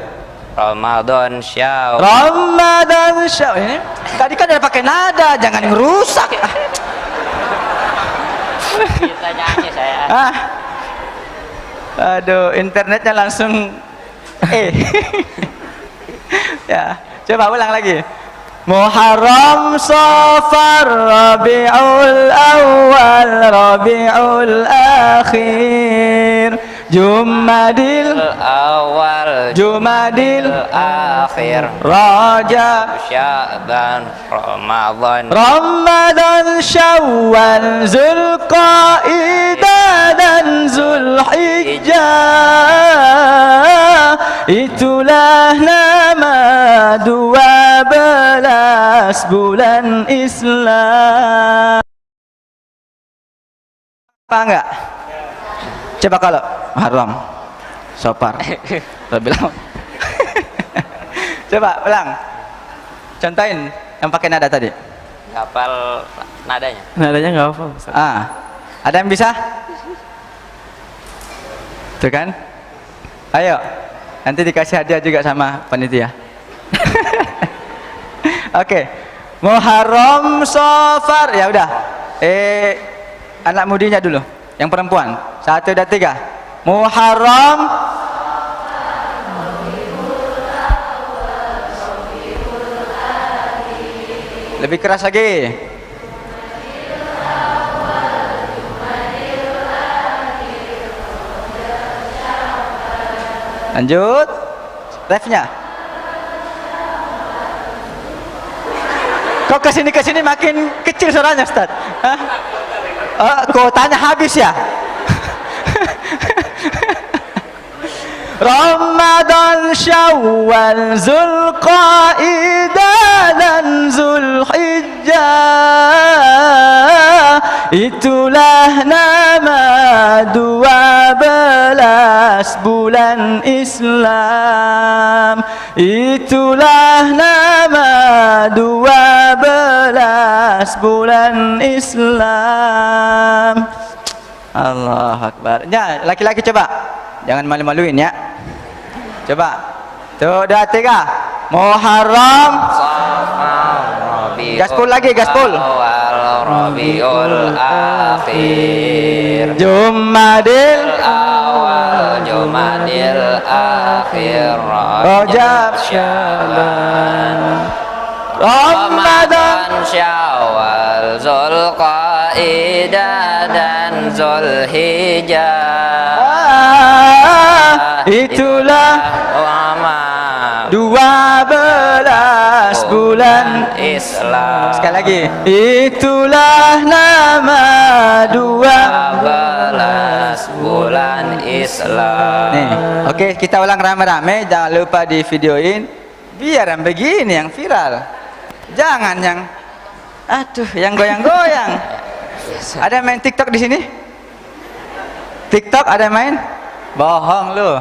Ramadan, Syawal.
Ramadan Syawal. Ini tadi kan udah pakai nada, jangan ngerusak ya.
Kita nyanyi saya.
Aduh, internetnya langsung ya, coba ulang lagi. Muharram, Safar, Rabiul Awal, Rabiul Akhir, Jumadil
Awal,
Jumadil
Akhir,
Rajab,
Sya'ban, Ramadan,
Ramadan, Syawal, Zulqa'dah dan Zulhijjah. Itulah nama 12 bulan Islam. Apa enggak? Coba kalau Muharram, Safar, Rabiul. Coba ulang. Contohin yang pakai nada tadi.
hafal nadanya.
Nadanya nggak apa, Ustaz.
Ada yang bisa? Tuh kan? Ayo, nanti dikasih hadiah juga sama panitia. Oke. Muharram, Safar, ya udah. Anak mudinya dulu, yang perempuan. 1, 2, 3. Muharram, lebih keras lagi. Lanjut. Refnya. Kok kesini makin kecil suaranya Ustaz? Hah? Kuotanya habis ya? Ramadan, Syawal, Zulqaidah dan Zulhijjah, itulah nama 12 bulan Islam. Itulah nama 12 bulan Islam. Allahu Akbar. Ya, laki-laki coba. Jangan malu-maluin ya. Coba. Tuh, 2, 3. Muharram, gaspol lagi, gaspol.
Rabiul Akhir,
Jumadil
Awal, Jumadil Akhir,
Rajab, Syaban, Ramadan,
Syawal, Zulqaidah dan Zulhijjah.
Itulah 12 bulan
Islam.
Sekali lagi. Itulah nama
12 bulan Islam.
Nih, oke, kita ulang rame-rame. Jangan lupa di videoin. Biar yang begini yang viral. Jangan yang yang goyang-goyang. Ada yang main TikTok di sini? TikTok ada yang main? Bohong lu.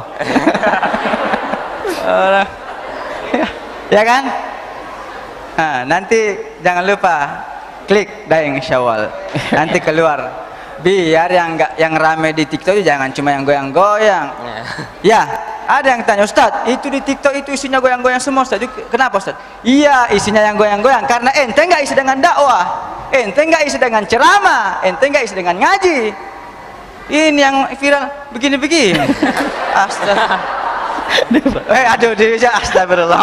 Ya kan? Nah, nanti jangan lupa klik Daeng Syawal. Nanti keluar. Biar yang rame di TikTok itu jangan cuma yang goyang-goyang. Ya, ada yang tanya, Ustaz, itu di TikTok itu isinya goyang-goyang semua, Ustaz. Kenapa, Ustaz? Iya, isinya yang goyang-goyang karena ente enggak isi dengan dakwah. Ente enggak isi dengan ceramah, ente enggak isi dengan ngaji. Ini yang viral begini-begini. Astagfirullah. Aduh, dia astagfirullah.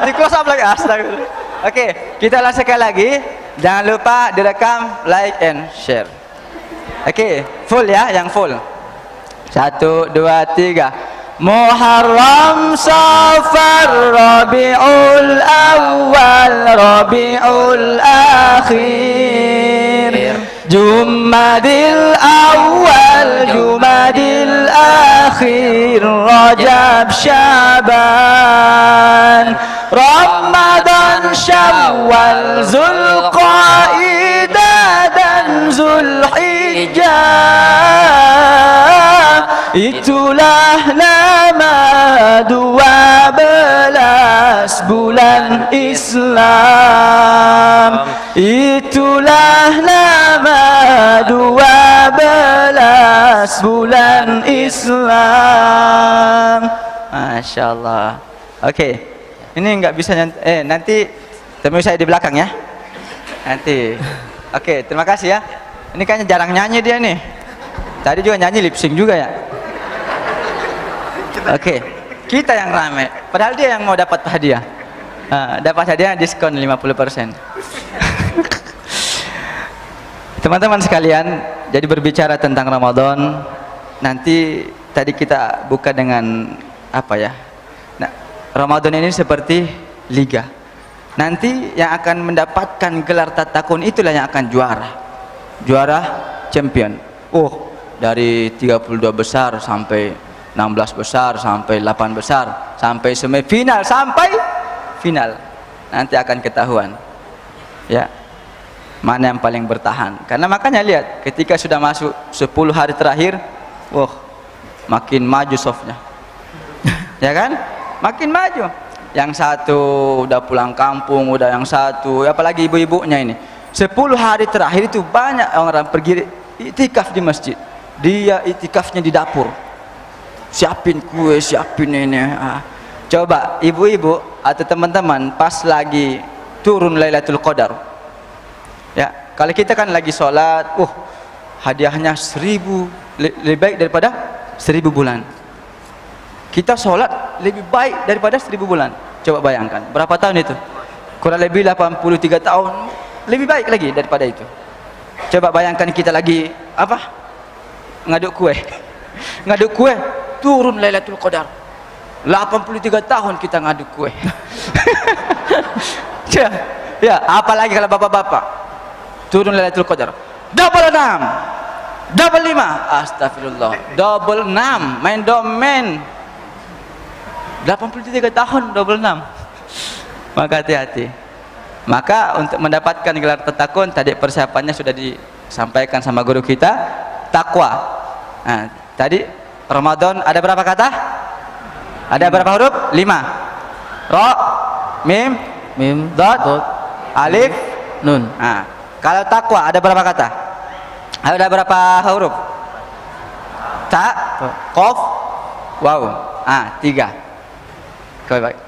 Di close up lagi, astagfirullah. Oke, kita ulang sekali lagi. Jangan lupa direkam, like and share. Oke, full ya, yang full. 1, 2, 3. Muharram, Safar, Rabiul Awal, Rabiul Akhir, Jumadil Awal, Jumadil Akhir, Rajab, Syaban, Ramadan, Syawal, Zulqaidah dan Zulhijjah, itulah nama 12 bulan Islam. Itulah nama 12 bulan Islam. Masya Allah. Oke, ini nggak bisa nanti temui saya di belakang ya. Nanti. Oke, terima kasih ya. Ini kayaknya jarang nyanyi dia nih. Tadi juga nyanyi lip sync juga ya. Oke, kita yang rame. Padahal dia yang mau dapat hadiah. Dapat hadiah diskon 50%. Teman-teman sekalian, jadi berbicara tentang Ramadan, nanti tadi kita buka dengan apa ya? Nah, Ramadan ini seperti liga. Nanti yang akan mendapatkan gelar tatakun itulah yang akan juara. Juara champion. Dari 32 besar sampai 16 besar sampai 8 besar sampai semifinal sampai final. Nanti akan ketahuan. Ya. Mana yang paling bertahan. Karena makanya lihat, ketika sudah masuk 10 hari terakhir, makin maju softnya. Ya kan? Makin maju. Yang satu udah pulang kampung, udah yang satu, apalagi ibu-ibunya ini. 10 hari terakhir itu banyak orang pergi itikaf di masjid. Dia itikafnya di dapur. Siapin kue, siapin ini. Coba ibu-ibu atau teman-teman pas lagi turun Lailatul Qadar. Ya, kalau kita kan lagi sholat, hadiahnya 1000 lebih baik daripada 1000 bulan. Kita sholat lebih baik daripada 1000 bulan. Coba bayangkan, berapa tahun itu? Kurang lebih 83 tahun, lebih baik lagi daripada itu. Coba bayangkan kita lagi ngaduk kue. Ngaduk kue turun Lailatul Qadar. 83 tahun kita ngadu kue. Ya, ya, apalagi kalau bapak-bapak turun Lailatul Qadar. Double 6, double 5, astagfirullah, double 6, main domain. 83 tahun double 6. Maka hati-hati. Maka untuk mendapatkan gelar tatakun tadi persiapannya sudah disampaikan sama guru kita, takwa. Nah, tadi Ramadan ada berapa kata? Ada berapa huruf? 5. Ro, mim, dot, alif,
nun.
Nah, kalau takwa ada berapa kata? Ada berapa huruf? Ta, kof, waw. 3.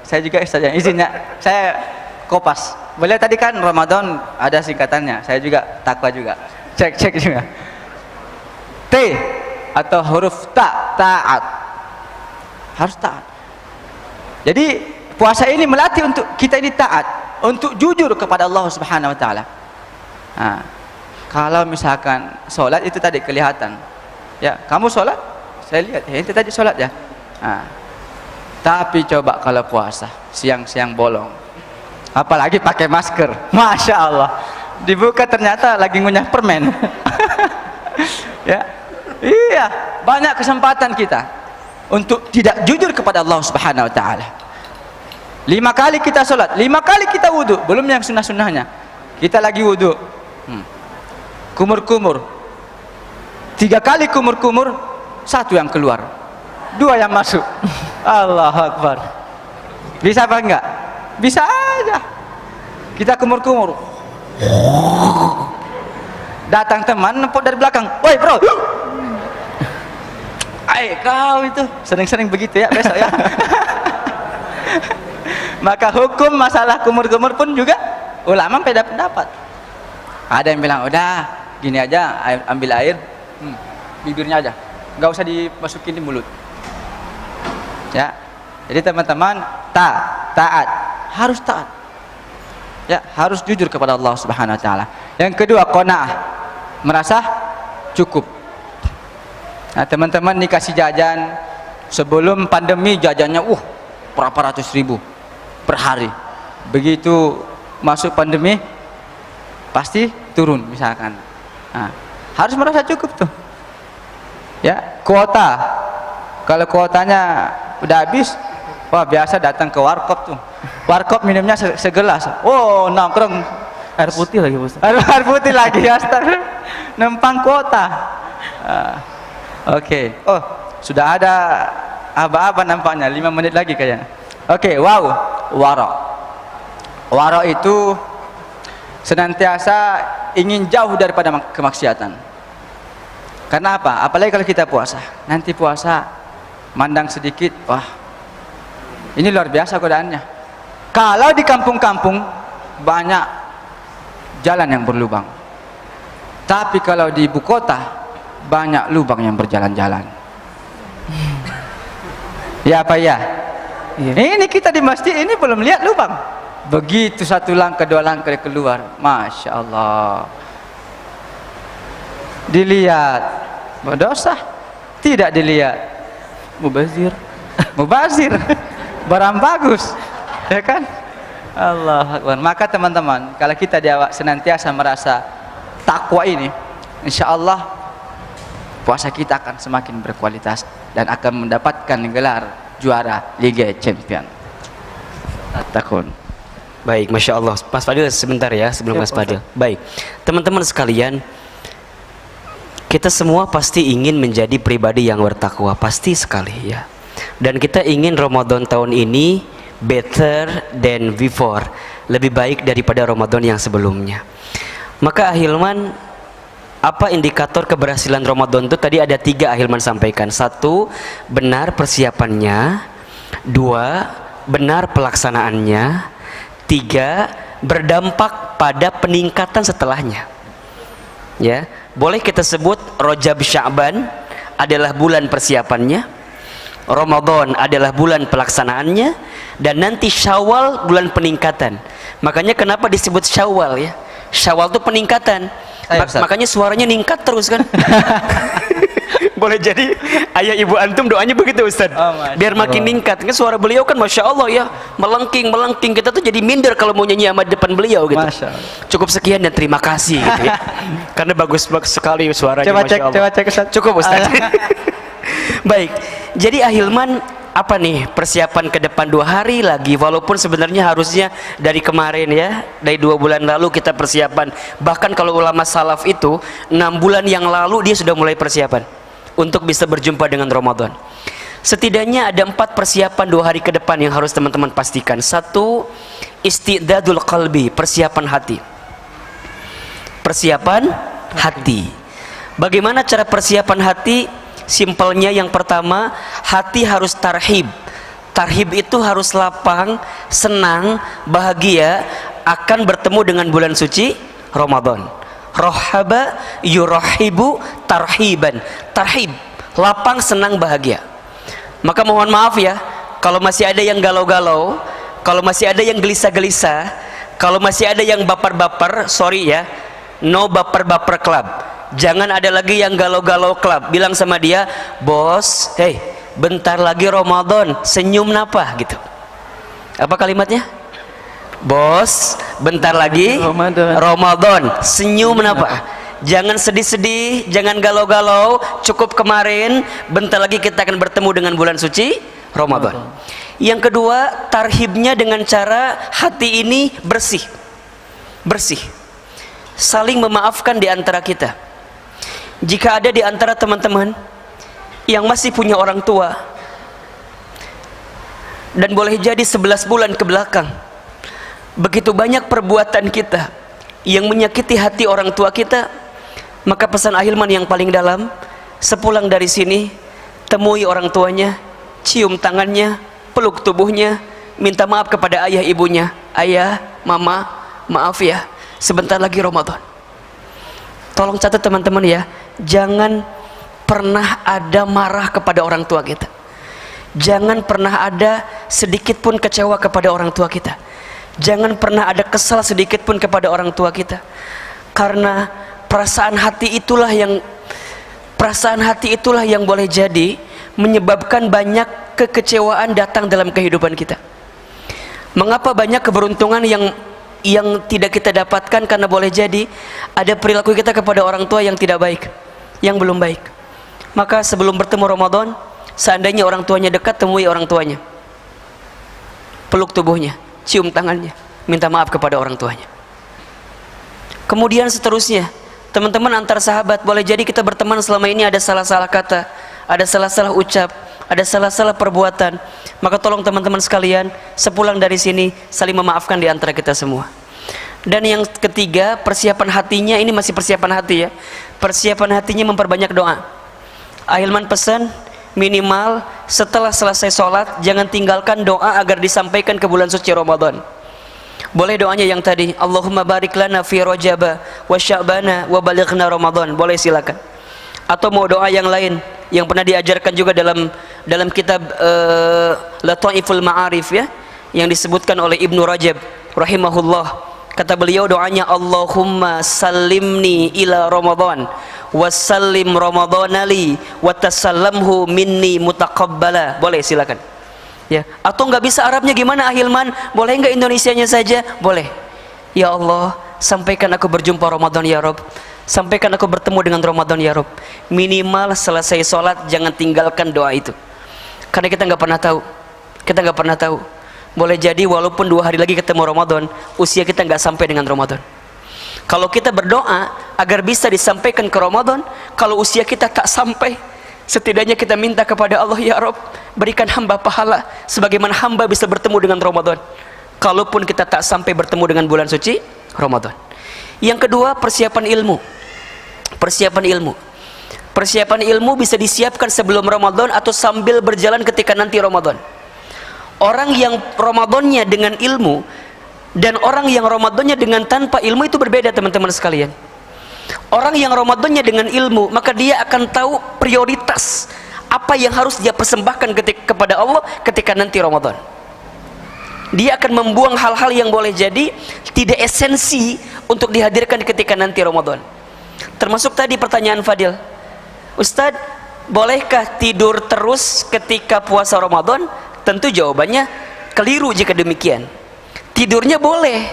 Saya juga izinnya saya kopas. Boleh tadi kan Ramadan ada singkatannya. Saya juga takwa juga. Cek juga. T atau huruf ta, taat. Harus taat. Jadi puasa ini melatih untuk kita ini taat, untuk jujur kepada Allah Subhanahu wa taala. Nah, kalau misalkan sholat itu tadi kelihatan. Ya, kamu sholat, saya lihat, itu tadi sholat ya. Nah, tapi coba kalau puasa, siang-siang bolong. Apalagi pakai masker. Masya Allah. Dibuka ternyata lagi ngunyah permen. Ya. Iya, banyak kesempatan kita untuk tidak jujur kepada Allah Subhanahu wa taala. 5 kali kita sholat, 5 kali kita wudhu, belum yang sunnah-sunnahnya. Kita lagi wudhu. Kumur-kumur. 3 kali kumur-kumur, 1 yang keluar, 2 yang masuk. Allahu Akbar. Bisa apa enggak? Bisa aja. Kita kumur-kumur. Datang teman nempuk dari belakang. Woi bro. Kau itu sering-sering begitu ya besok ya. Maka hukum masalah kumur-kumur pun juga ulama beda pendapat. Ada yang bilang udah gini aja, ambil air, bibirnya aja, nggak usah dimasukin di mulut. Ya, jadi teman-teman taat, harus taat. Ya, harus jujur kepada Allah Subhanahu wa taala. Yang kedua, qanaah, merasa cukup. Nah, teman-teman dikasih jajan sebelum pandemi jajannya berapa ratus ribu per hari. Begitu masuk pandemi pasti turun misalkan. Nah, harus merasa cukup tuh. Ya, kuota. Kalau kuotanya udah habis, biasa datang ke warkop tuh. Warkop minumnya segelas. Nongkrong
Air putih lagi, Ustaz.
Air putih lagi, astaga. Nempang kuota. Oke. Sudah ada aba-aba nampaknya, 5 menit lagi kayaknya. Oke, waro. Waro itu senantiasa ingin jauh daripada kemaksiatan. Karena apa? Apalagi kalau kita puasa. Nanti puasa mandang sedikit, ini luar biasa godaannya. Kalau di kampung-kampung banyak jalan yang berlubang. Tapi kalau di ibu kota banyak lubang yang berjalan-jalan. Ya apa ya? Iya. Ini kita di masjid ini belum lihat lubang. Begitu 1 langkah 2 langkah keluar, Masya Allah. Dilihat berdosa, tidak dilihat mubazir. Barang bagus, ya kan? Allah Akbar. Maka teman-teman, kalau kita senantiasa merasa takwa ini, insya Allah puasa kita akan semakin berkualitas dan akan mendapatkan gelar juara Liga Champion. Takun.
Baik, Masya Allah. Mas Fadil sebentar ya sebelum Mas Fadil. Baik, teman-teman sekalian, kita semua pasti ingin menjadi pribadi yang bertakwa, pasti sekali ya. Dan kita ingin Ramadan tahun ini better than before, lebih baik daripada Ramadan yang sebelumnya. Maka Ahilman, apa indikator keberhasilan Ramadan itu? Tadi ada 3 Ahilman sampaikan. 1, benar persiapannya. 2, benar pelaksanaannya. 3, berdampak pada peningkatan setelahnya. Ya, boleh kita sebut Rajab Sya'ban adalah bulan persiapannya, Ramadan adalah bulan pelaksanaannya, dan nanti Syawal bulan peningkatan. Makanya kenapa disebut Syawal ya? Syawal itu peningkatan. Makanya suaranya ningkat terus kan. Boleh jadi ayah ibu antum doanya begitu Ustaz. Biar makin ningkat. Kan suara beliau kan Masya Allah ya, melengking. Kita tuh jadi minder kalau mau nyanyi sama depan beliau gitu.
Masya Allah.
Cukup sekian dan terima kasih gitu ya. Karena bagus sekali suaranya Masya Allah.
Coba cek Ustaz.
Cukup Ustaz. Baik, jadi Ahilman apa nih persiapan ke depan 2 hari lagi, walaupun sebenarnya harusnya dari kemarin ya, dari 2 bulan lalu kita persiapan. Bahkan kalau ulama salaf itu 6 bulan yang lalu dia sudah mulai persiapan untuk bisa berjumpa dengan Ramadan. Setidaknya ada 4 persiapan 2 hari ke depan yang harus teman-teman pastikan. 1, istidadul qalbi, persiapan hati. Persiapan hati. Bagaimana cara persiapan hati? Simpelnya yang pertama, hati harus tarhib. Tarhib itu harus lapang, senang, bahagia akan bertemu dengan bulan suci Ramadan. Rohaba yurahibu tarhiban. Tarhib, lapang, senang, bahagia. Maka mohon maaf ya, kalau masih ada yang galau-galau, kalau masih ada yang gelisah-gelisah, kalau masih ada yang baper-baper, sorry ya, no baper-baper club. Jangan ada lagi yang galau-galau klub. Bilang sama dia, bos, hey, bentar lagi Ramadan, senyum napa gitu. Apa kalimatnya? Bos, bentar lagi Ramadan, senyum napa. Jangan sedih-sedih, jangan galau-galau. Cukup kemarin, bentar lagi kita akan bertemu dengan bulan suci Ramadan. Yang kedua, tarhibnya dengan cara hati ini bersih. Bersih. Saling memaafkan di antara kita. Jika ada di antara teman-teman yang masih punya orang tua, dan boleh jadi 11 bulan ke belakang begitu banyak perbuatan kita yang menyakiti hati orang tua kita, maka pesan Ahilman yang paling dalam, sepulang dari sini temui orang tuanya, cium tangannya, peluk tubuhnya, minta maaf kepada ayah ibunya. Ayah, mama, maaf ya, sebentar lagi Ramadan. Tolong catat teman-teman ya, jangan pernah ada marah kepada orang tua kita. Jangan pernah ada sedikit pun kecewa kepada orang tua kita. Jangan pernah ada kesal sedikit pun kepada orang tua kita. Karena perasaan hati itulah yang boleh jadi menyebabkan banyak kekecewaan datang dalam kehidupan kita. Mengapa banyak keberuntungan yang tidak kita dapatkan? Karena boleh jadi ada perilaku kita kepada orang tua yang tidak baik, yang belum baik. Maka sebelum bertemu Ramadan, seandainya orang tuanya dekat, temui orang tuanya, peluk tubuhnya, cium tangannya, minta maaf kepada orang tuanya. Kemudian seterusnya, teman-teman antar sahabat, boleh jadi kita berteman selama ini ada salah-salah kata, ada salah-salah ucap, ada salah-salah perbuatan. Maka tolong teman-teman sekalian, sepulang dari sini saling memaafkan di antara kita semua. Dan yang ketiga, persiapan hatinya, ini masih persiapan hati ya. Persiapan hatinya memperbanyak doa. Ahilman pesan, minimal setelah selesai sholat jangan tinggalkan doa agar disampaikan ke bulan suci Ramadan. Boleh doanya yang tadi, Allahumma barik lana fi Rajaba wa Sya'bana wa balighna Ramadan, boleh silakan. Atau mau doa yang lain yang pernah diajarkan juga dalam kitab Lataiful Ma'arif ya, yang disebutkan oleh Ibnu Rajab rahimahullah. Kata beliau doanya, Allahumma sallimni ila Ramadan wa sallim Ramadanali wa tasallamhu minni mutaqabbala. Boleh silakan ya. Atau nggak bisa Arabnya gimana Ahilman? Boleh nggak Indonesianya saja? Boleh. Ya Allah, sampaikan aku berjumpa Ramadan ya Rob, sampaikan aku bertemu dengan Ramadan ya Rob. Minimal selesai sholat jangan tinggalkan doa itu, karena kita nggak pernah tahu. Boleh jadi walaupun 2 hari lagi ketemu Ramadan, usia kita nggak sampai dengan Ramadan. Kalau kita berdoa agar bisa disampaikan ke Ramadan, kalau usia kita tak sampai, setidaknya kita minta kepada Allah, ya Rob, berikan hamba pahala sebagaimana hamba bisa bertemu dengan Ramadan, kalaupun kita tak sampai bertemu dengan bulan suci Ramadan. Yang kedua, persiapan ilmu. Persiapan ilmu bisa disiapkan sebelum Ramadan atau sambil berjalan ketika nanti Ramadan. Orang yang Ramadannya dengan ilmu dan orang yang Ramadannya dengan tanpa ilmu itu berbeda teman-teman sekalian. Orang yang Ramadannya dengan ilmu, maka dia akan tahu prioritas apa yang harus dia persembahkan kepada Allah ketika nanti Ramadan. Dia akan membuang hal-hal yang boleh jadi tidak esensi untuk dihadirkan ketika nanti Ramadan. Termasuk tadi pertanyaan Fadil, Ustadz, bolehkah tidur terus ketika puasa Ramadan? Tentu jawabannya keliru jika demikian. Tidurnya boleh,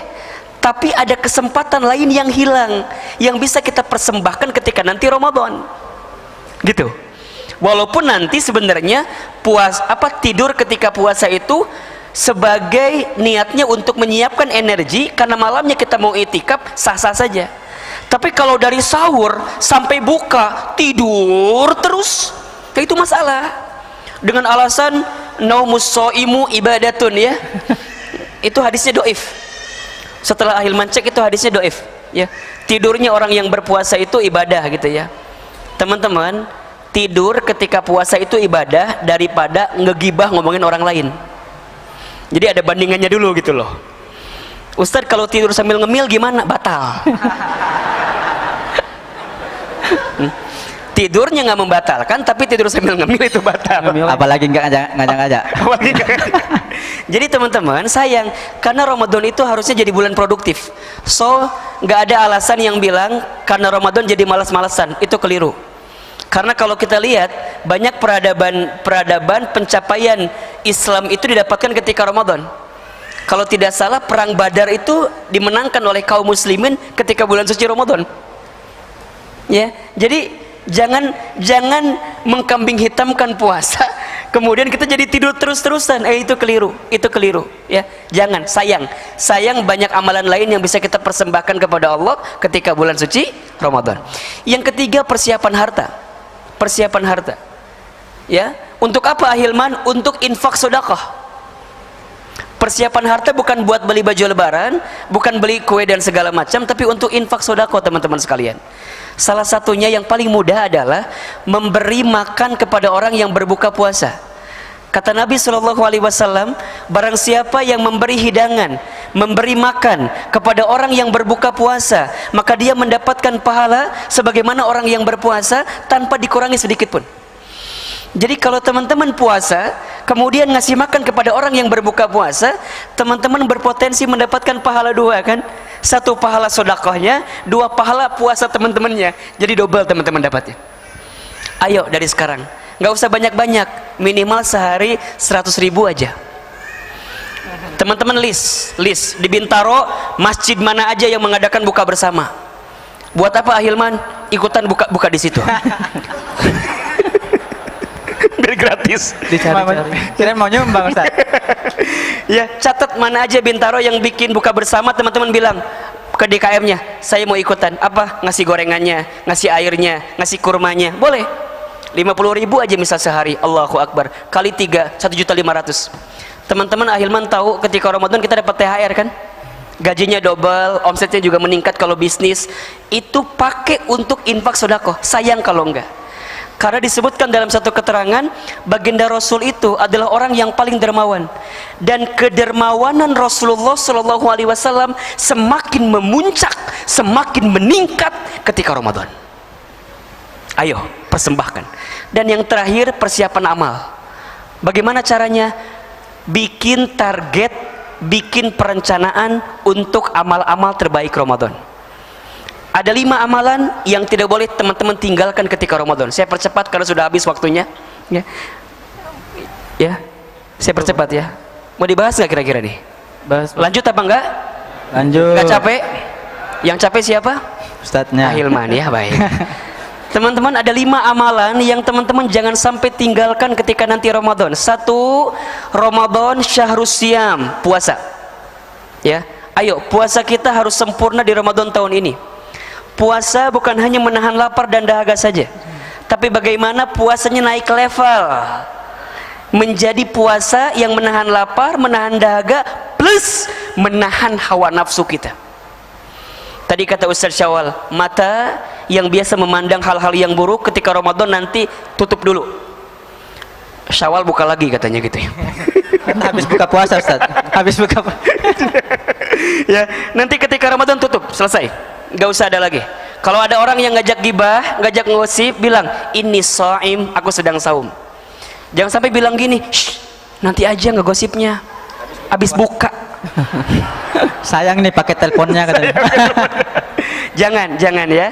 tapi ada kesempatan lain yang hilang, yang bisa kita persembahkan ketika nanti Ramadan. Gitu. Walaupun nanti sebenarnya tidur ketika puasa itu sebagai niatnya untuk menyiapkan energi karena malamnya kita mau itikaf, sah-sah saja. Tapi kalau dari sahur sampai buka tidur terus, itu masalah. Dengan alasan naumus shaimu ibadatun, ya. Itu hadisnya doif. Setelah Ahilman cek, itu hadisnya doif, ya. Tidurnya orang yang berpuasa itu ibadah, gitu ya. Teman-teman, tidur ketika puasa itu ibadah daripada ngegibah ngomongin orang lain. Jadi ada bandingannya dulu gitu loh. Ustadz, kalau tidur sambil ngemil gimana? Batal. Tidurnya nggak membatalkan, tapi tidur sambil ngemil itu batal.
Apalagi nggak ngajak-ngajak.
Jadi teman-teman, sayang, karena Ramadan itu harusnya jadi bulan produktif. So nggak ada alasan yang bilang karena Ramadan jadi malas-malasan. Itu keliru. Karena kalau kita lihat banyak peradaban pencapaian Islam itu didapatkan ketika Ramadan. Kalau tidak salah, perang Badar itu dimenangkan oleh kaum muslimin ketika bulan suci Ramadan. Ya, jadi jangan mengkambing hitamkan puasa, kemudian kita jadi tidur terus-terusan. Itu keliru, ya. Jangan, sayang banyak amalan lain yang bisa kita persembahkan kepada Allah ketika bulan suci Ramadan. Yang ketiga, persiapan harta. Ya, untuk apa Ahilman? Untuk infak sedekah. Persiapan harta bukan buat beli baju lebaran, bukan beli kue dan segala macam, tapi untuk infak sedekah, teman-teman sekalian. Salah satunya yang paling mudah adalah memberi makan kepada orang yang berbuka puasa. Kata Nabi SAW, barang siapa yang memberi hidangan, memberi makan kepada orang yang berbuka puasa, maka dia mendapatkan pahala sebagaimana orang yang berpuasa tanpa dikurangi sedikit pun. Jadi kalau teman-teman puasa kemudian ngasih makan kepada orang yang berbuka puasa, teman-teman berpotensi mendapatkan pahala dua, kan? Satu pahala sedekahnya, dua pahala puasa teman-temannya. Jadi double teman-teman dapatnya. Ayo dari sekarang, nggak usah banyak-banyak, minimal sehari 100.000 aja. Teman-teman list di Bintaro, masjid mana aja yang mengadakan buka bersama. Buat apa Ahilman? Ikutan buka di situ. Biar gratis.
Kirain mau nyumbang, Ustaz.
Ya, catat mana aja Bintaro yang bikin buka bersama, teman-teman bilang ke DKM-nya, saya mau ikutan. Apa? Ngasih gorengannya, ngasih airnya, ngasih kurmanya. Boleh. 50.000 aja misal sehari. Allahu Akbar. Kali 3, 1.500.000. Teman-teman Ahilman tahu ketika Ramadan kita dapat THR, kan? Gajinya double, omsetnya juga meningkat kalau bisnis. Itu pakai untuk infak sedekah. Sayang kalau enggak. Karena disebutkan dalam satu keterangan, baginda Rasul itu adalah orang yang paling dermawan, dan kedermawanan Rasulullah SAW semakin memuncak, semakin meningkat ketika Ramadan. Ayo persembahkan. Dan yang terakhir, persiapan amal. Bagaimana caranya? Bikin target, bikin perencanaan untuk amal-amal terbaik Ramadan. Ada 5 amalan yang tidak boleh teman-teman tinggalkan ketika Ramadan. Saya percepat karena sudah habis waktunya. Ya, saya percepat ya. Mau dibahas nggak kira-kira nih?
Bahas.
Lanjut apa enggak?
Lanjut.
Nggak capek? Yang capek siapa?
Ustadznya.
Ahilman, ya, baik. Teman-teman, ada 5 amalan yang teman-teman jangan sampai tinggalkan ketika nanti Ramadan. 1, Ramadan syahrus siam, puasa. Ya, ayo puasa kita harus sempurna di Ramadan tahun ini. Puasa bukan hanya menahan lapar dan dahaga saja, tapi bagaimana puasanya naik level menjadi puasa yang menahan lapar, menahan dahaga, plus menahan hawa nafsu kita. Tadi kata Ustaz Syawal, mata yang biasa memandang hal-hal yang buruk ketika Ramadan nanti tutup dulu. Syawal buka lagi katanya gitu ya.
Habis buka puasa, Ustaz. Habis buka puasa.
Ya, nanti ketika Ramadan tutup, selesai. Gak usah ada lagi. Kalau ada orang yang ngajak gibah, ngajak ngosip, bilang ini shaim, aku sedang saum. Jangan sampai bilang gini, shh, nanti aja ngegosipnya, habis buka.
Sayang nih pakai teleponnya katanya.
Jangan ya.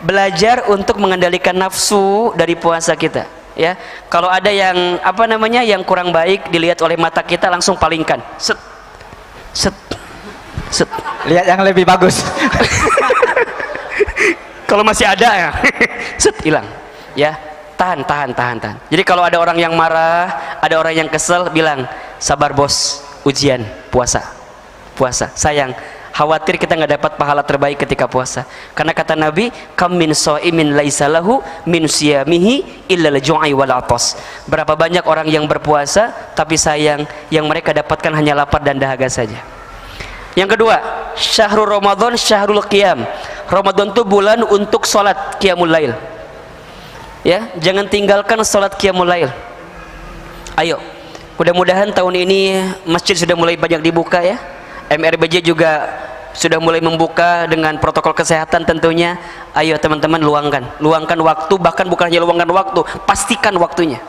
Belajar untuk mengendalikan nafsu dari puasa kita. Ya, kalau ada yang apa namanya yang kurang baik dilihat oleh mata kita, langsung palingkan. Set, set, set.
Lihat yang lebih bagus.
Kalau masih ada ya, set, hilang. Ya, tahan. Jadi kalau ada orang yang marah, ada orang yang kesel, bilang, sabar bos, ujian, puasa. Sayang, khawatir kita nggak dapat pahala terbaik ketika puasa. Karena kata Nabi, kam min shaimin laisa lahu min siyamihi illa al-ju'i wal 'atas. Berapa banyak orang yang berpuasa tapi sayang yang mereka dapatkan hanya lapar dan dahaga saja. Yang kedua, syahrul Ramadan syahrul qiyam. Ramadan itu bulan untuk salat qiyamul lail. Ya, jangan tinggalkan salat qiyamul lail. Ayo, mudah-mudahan tahun ini masjid sudah mulai banyak dibuka ya. MRBJ juga sudah mulai membuka dengan protokol kesehatan tentunya. Ayo teman-teman, luangkan waktu, bahkan bukan hanya luangkan waktu, pastikan waktunya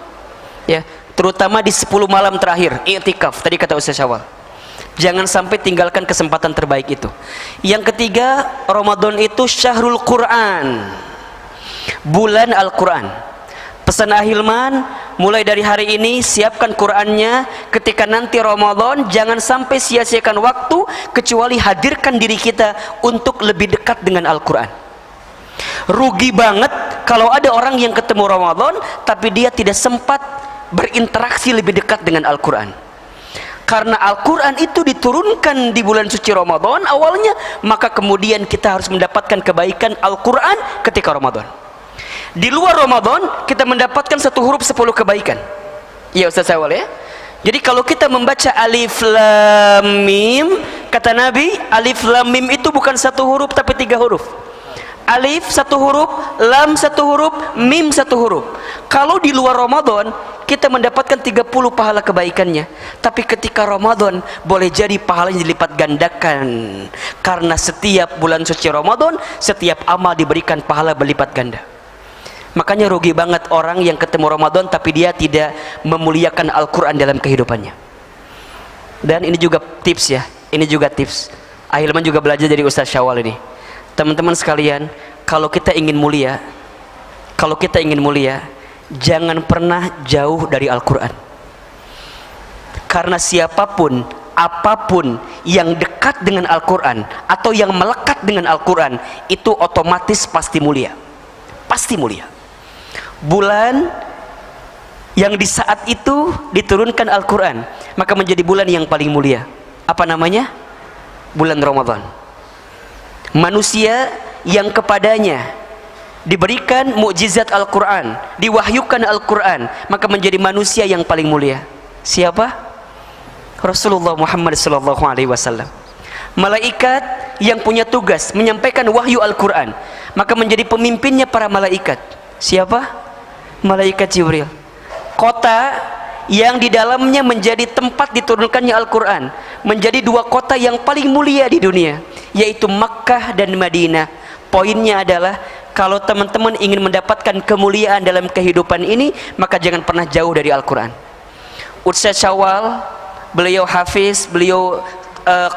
ya, terutama di 10 malam terakhir i'tikaf tadi kata Ustaz Syawal. Jangan sampai tinggalkan kesempatan terbaik itu. Yang ketiga, Ramadan itu syahrul Quran, bulan Al-Quran. Pesan Ahilman, mulai dari hari ini siapkan Qurannya. Ketika nanti Ramadan, jangan sampai sia-siakan waktu, kecuali hadirkan diri kita untuk lebih dekat dengan Al-Quran. Rugi banget kalau ada orang yang ketemu Ramadan tapi dia tidak sempat berinteraksi lebih dekat dengan Al-Quran. Karena Al-Quran itu diturunkan di bulan suci Ramadan awalnya, maka kemudian kita harus mendapatkan kebaikan Al-Quran ketika Ramadan. Di luar Ramadan kita mendapatkan satu huruf 10 kebaikan. Ya Ustaz Syawal ya. Jadi kalau kita membaca alif lam mim, kata Nabi, alif lam mim itu bukan satu huruf tapi 3 huruf. Alif satu huruf, lam satu huruf, mim satu huruf. Kalau di luar Ramadan kita mendapatkan 30 pahala kebaikannya, tapi ketika Ramadan boleh jadi pahalanya dilipat gandakan. Karena setiap bulan suci Ramadan, setiap amal diberikan pahala berlipat ganda. Makanya rugi banget orang yang ketemu Ramadan tapi dia tidak memuliakan Al-Quran dalam kehidupannya. Dan ini juga tips ya, ini juga tips. Ahilman juga belajar dari Ustaz Syawal ini. Teman-teman sekalian, kalau kita ingin mulia, jangan pernah jauh dari Al-Quran. Karena siapapun, apapun yang dekat dengan Al-Quran atau yang melekat dengan Al-Quran, itu otomatis pasti mulia. Pasti mulia. Bulan yang di saat itu diturunkan Al-Quran, maka menjadi bulan yang paling mulia. Apa namanya? Bulan Ramadan. Manusia yang kepadanya diberikan mukjizat Al-Quran, diwahyukan Al-Quran, maka menjadi manusia yang paling mulia. Siapa? Rasulullah Muhammad SAW. Malaikat yang punya tugas menyampaikan wahyu Al-Quran, maka menjadi pemimpinnya para malaikat. Siapa? Malaikat Jibril. Kota yang di dalamnya menjadi tempat diturunkannya Al-Quran, menjadi 2 kota yang paling mulia di dunia, yaitu Makkah dan Madinah. Poinnya adalah, kalau teman-teman ingin mendapatkan kemuliaan dalam kehidupan ini, maka jangan pernah jauh dari Al-Quran. Ustaz Syawal, beliau hafiz, beliau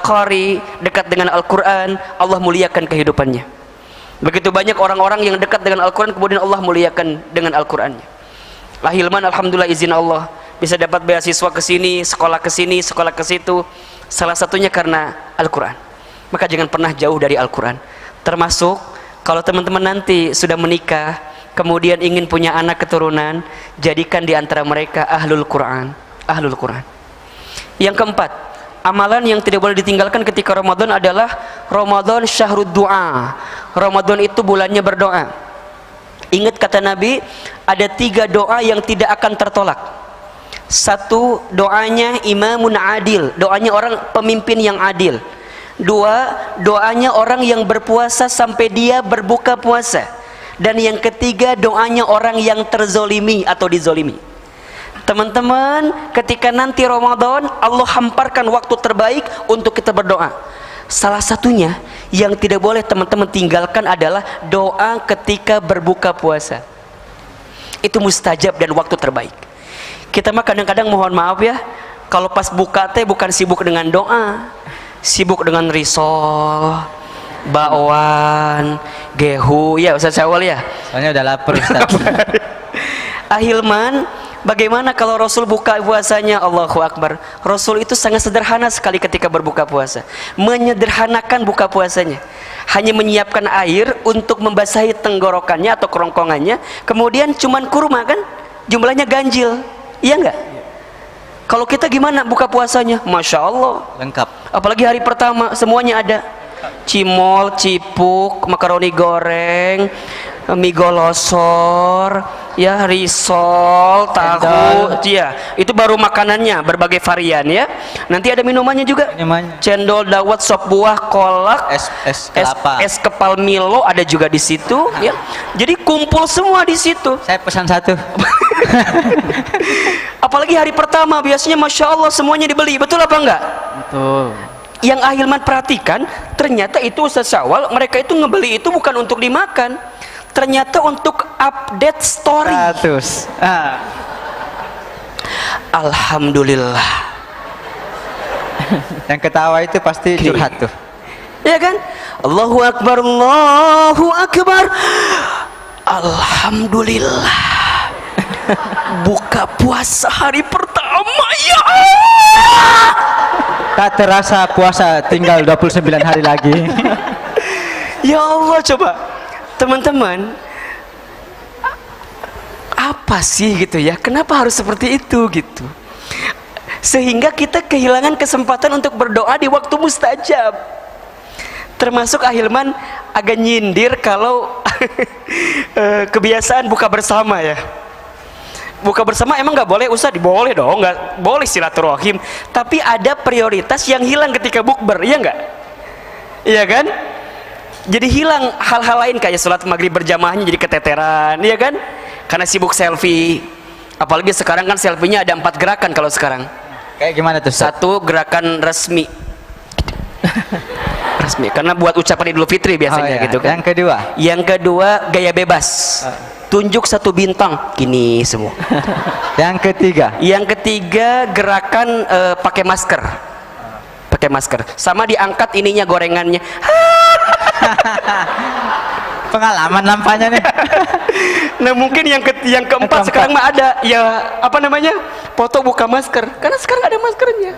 qari, dekat dengan Al-Quran, Allah muliakan kehidupannya. Begitu banyak orang-orang yang dekat dengan Al-Quran, kemudian Allah muliakan dengan Al-Qurannya. Ahilman alhamdulillah izin Allah bisa dapat beasiswa ke sini, sekolah ke sini, sekolah ke situ. Salah satunya karena Al-Quran. Maka jangan pernah jauh dari Al-Quran. Termasuk kalau teman-teman nanti sudah menikah, kemudian ingin punya anak keturunan, jadikan di antara mereka ahlul Quran. Ahlul Quran. Yang keempat, amalan yang tidak boleh ditinggalkan ketika Ramadan adalah Ramadan syahrud du'a. Ramadan itu bulannya berdoa. Ingat kata Nabi, ada 3 doa yang tidak akan tertolak. 1, doanya imamun adil, doanya orang pemimpin yang adil. 2, doanya orang yang berpuasa sampai dia berbuka puasa. Dan yang ketiga, doanya orang yang terzolimi atau dizolimi. Teman-teman, ketika nanti Ramadan, Allah hamparkan waktu terbaik untuk kita berdoa. Salah satunya yang tidak boleh teman-teman tinggalkan adalah doa ketika berbuka puasa. Itu mustajab dan waktu terbaik. Kita mah kadang-kadang mohon maaf ya, kalau pas buka teh bukan sibuk dengan doa, sibuk dengan risol, bakwan, gehu ya Ustaz Syawal ya.
Soalnya udah lapar Ustaz.
Ahilman, bagaimana kalau Rasul buka puasanya? Allahu Akbar. Rasul itu sangat sederhana sekali ketika berbuka puasa, menyederhanakan buka puasanya, hanya menyiapkan air untuk membasahi tenggorokannya atau kerongkongannya, kemudian cuman kurma kan, jumlahnya ganjil, iya enggak? Kalau kita gimana buka puasanya? Masya Allah,
Lengkap.
apalagi hari pertama semuanya ada, cimol, cipuk, makaroni goreng, mie golosor, ya, risol, tahu, ya, itu baru makanannya, berbagai varian ya. Nanti ada minumannya juga,
Minumannya.
cendol, dawet, sop buah, kolak,
Es kelapa.
es kepal Milo ada juga di situ ya. Jadi kumpul semua di situ.
Saya pesan satu.
Apalagi hari pertama biasanya Masya Allah semuanya dibeli, betul apa enggak?
Betul.
Yang ahilman perhatikan, ternyata itu Ustaz Syawal, mereka itu ngebeli itu bukan untuk dimakan, ternyata untuk update story.
100.
Alhamdulillah.
Yang ketawa itu pasti curhat tuh.
Ya kan? Allahu Akbar, Allahu Akbar. Alhamdulillah. Buka puasa hari pertama, ya Allah.
Tak terasa puasa tinggal 29 hari lagi.
Ya Allah, coba teman-teman, apa sih gitu ya, kenapa harus seperti itu gitu, sehingga kita kehilangan kesempatan untuk berdoa di waktu mustajab. Termasuk ahilman agak nyindir kalau kebiasaan buka bersama ya. Buka bersama emang nggak boleh, Ustaz? Boleh dong, nggak boleh silaturahim, tapi ada prioritas yang hilang ketika bukber, iya nggak? Iya kan? Jadi hilang hal-hal lain kayak sholat maghrib berjamaahnya jadi keteteran, iya kan? Karena sibuk selfie. Apalagi sekarang kan selfie-nya ada 4 gerakan kalau sekarang.
Kayak gimana tuh? Ustaz?
1 gerakan resmi. Resmi karena buat ucapan Idul Fitri biasanya
iya.
gitu kan. Yang kedua gaya bebas. Tunjuk 1 bintang, gini semua.
Yang ketiga
gerakan pakai masker. Pakai masker. Sama diangkat ininya gorengannya.
pengalaman nampaknya nih.
Nah mungkin yang keempat sekarang mah ada ya, apa namanya, foto buka masker, karena sekarang ada maskernya.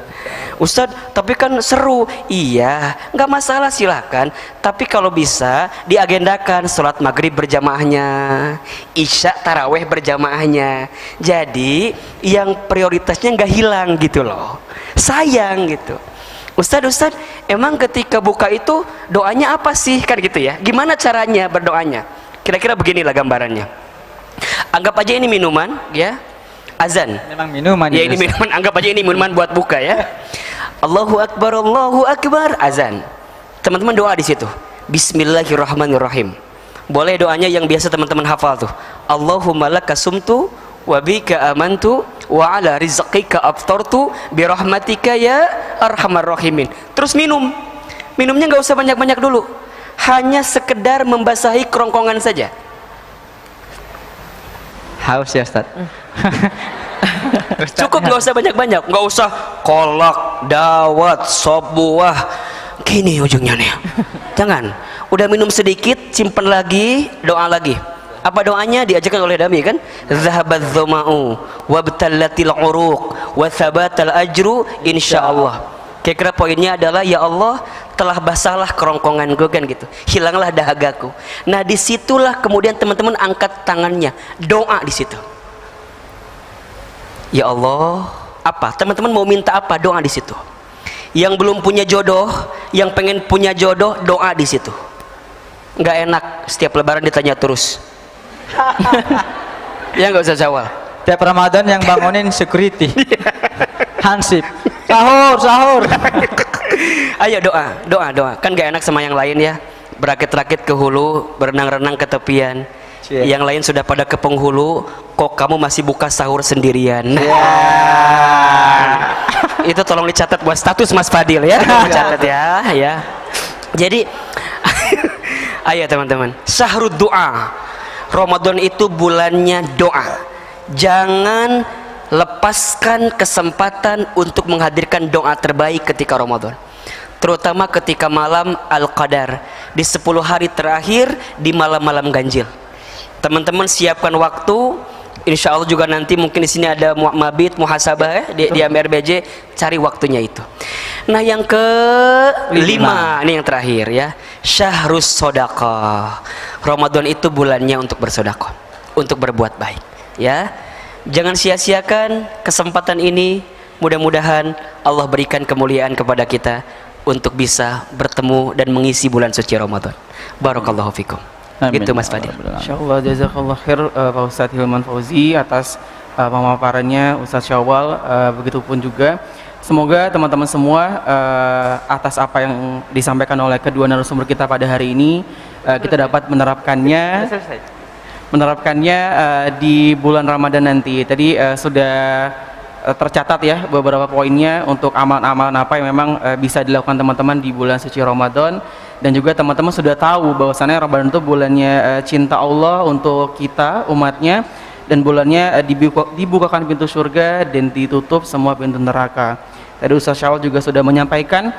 Ustadz, tapi kan seru. Iya, nggak masalah, silakan. Tapi kalau bisa diagendakan sholat maghrib berjamaahnya, isya taraweh berjamaahnya. Jadi yang prioritasnya nggak hilang gitu loh. Sayang gitu. Ustadz, emang ketika buka itu doanya apa sih, kan gitu ya? Gimana caranya berdoanya? Kira-kira beginilah gambarannya. Anggap aja ini minuman, ya, azan.
Memang minuman
Ya ini minuman, anggap aja ini minuman buat buka ya. Allahu Akbar, azan. Teman-teman doa di situ. Bismillahirrahmanirrahim. Boleh doanya yang biasa teman-teman hafal tuh. Allahumma laka sumtu wa bika amantu wa ala rizqika aftartu bi rahmatika ya arhamar rahimin. Terus minumnya nggak usah banyak-banyak dulu, hanya sekedar membasahi kerongkongan saja.
Haus ya Ustaz.
Cukup, nggak usah banyak-banyak, nggak usah kolak, dawat, sop buah gini ujungnya nih. Jangan, udah minum sedikit, simpan lagi, doa lagi. Apa doanya? Diajarkan oleh Dami kan? Zahabat dzama'u wabtallatil uruq wa thabatal ajru insyaallah. Kira-kira poinnya adalah, ya Allah, telah basahlah kerongkonganku, kan gitu, hilanglah dahagaku. Nah disitulah kemudian teman-teman angkat tangannya, doa di situ. Ya Allah, apa? Teman-teman mau minta apa? Doa di situ. Yang belum punya jodoh, yang pengen punya jodoh, doa di situ. Nggak enak setiap lebaran ditanya terus. Ya nggak usah Syawal.
Tiap Ramadan yang bangunin security. Hansip. Sahur.
Ayo doa. Kan gak enak sama yang lain ya. Berakit-rakit ke hulu, berenang-renang ke tepian. Yang lain sudah pada ke penghulu, kok kamu masih buka sahur sendirian. Itu tolong dicatat buat status Mas Fadil ya. Dicatat ya. Jadi ayo teman-teman, syahrud doa. Ramadan itu bulannya doa. Jangan lepaskan kesempatan untuk menghadirkan doa terbaik ketika Ramadan, terutama ketika malam Al-Qadar, di 10 hari terakhir, di malam-malam ganjil. Teman-teman siapkan waktu, Insya Allah juga nanti mungkin di sini ada mabit muhasabah ya, di MRBJ, cari waktunya itu. Nah yang kelima, ini yang terakhir ya, syahrus sodaqah. Ramadan itu bulannya untuk bersedekah, untuk berbuat baik ya. Jangan sia-siakan kesempatan ini. Mudah-mudahan Allah berikan kemuliaan kepada kita untuk bisa bertemu dan mengisi bulan suci Ramadan. Barakallahu fikum. Gitu Mas Fadil.
Insyaallah jazakallah khair Pak Ustadz Hilman Fauzi atas pemaparannya Ustadz Syawal, begitupun juga semoga teman-teman semua atas apa yang disampaikan oleh kedua narasumber kita pada hari ini kita dapat menerapkannya di bulan Ramadan nanti. Tadi sudah tercatat ya beberapa poinnya untuk amalan-amalan apa yang memang bisa dilakukan teman-teman di bulan suci Ramadan. Dan juga teman-teman sudah tahu bahwasannya Ramadan itu bulannya cinta Allah untuk kita umatnya, dan bulannya dibukakan pintu surga dan ditutup semua pintu neraka. Tadi Ustaz Syawal juga sudah menyampaikan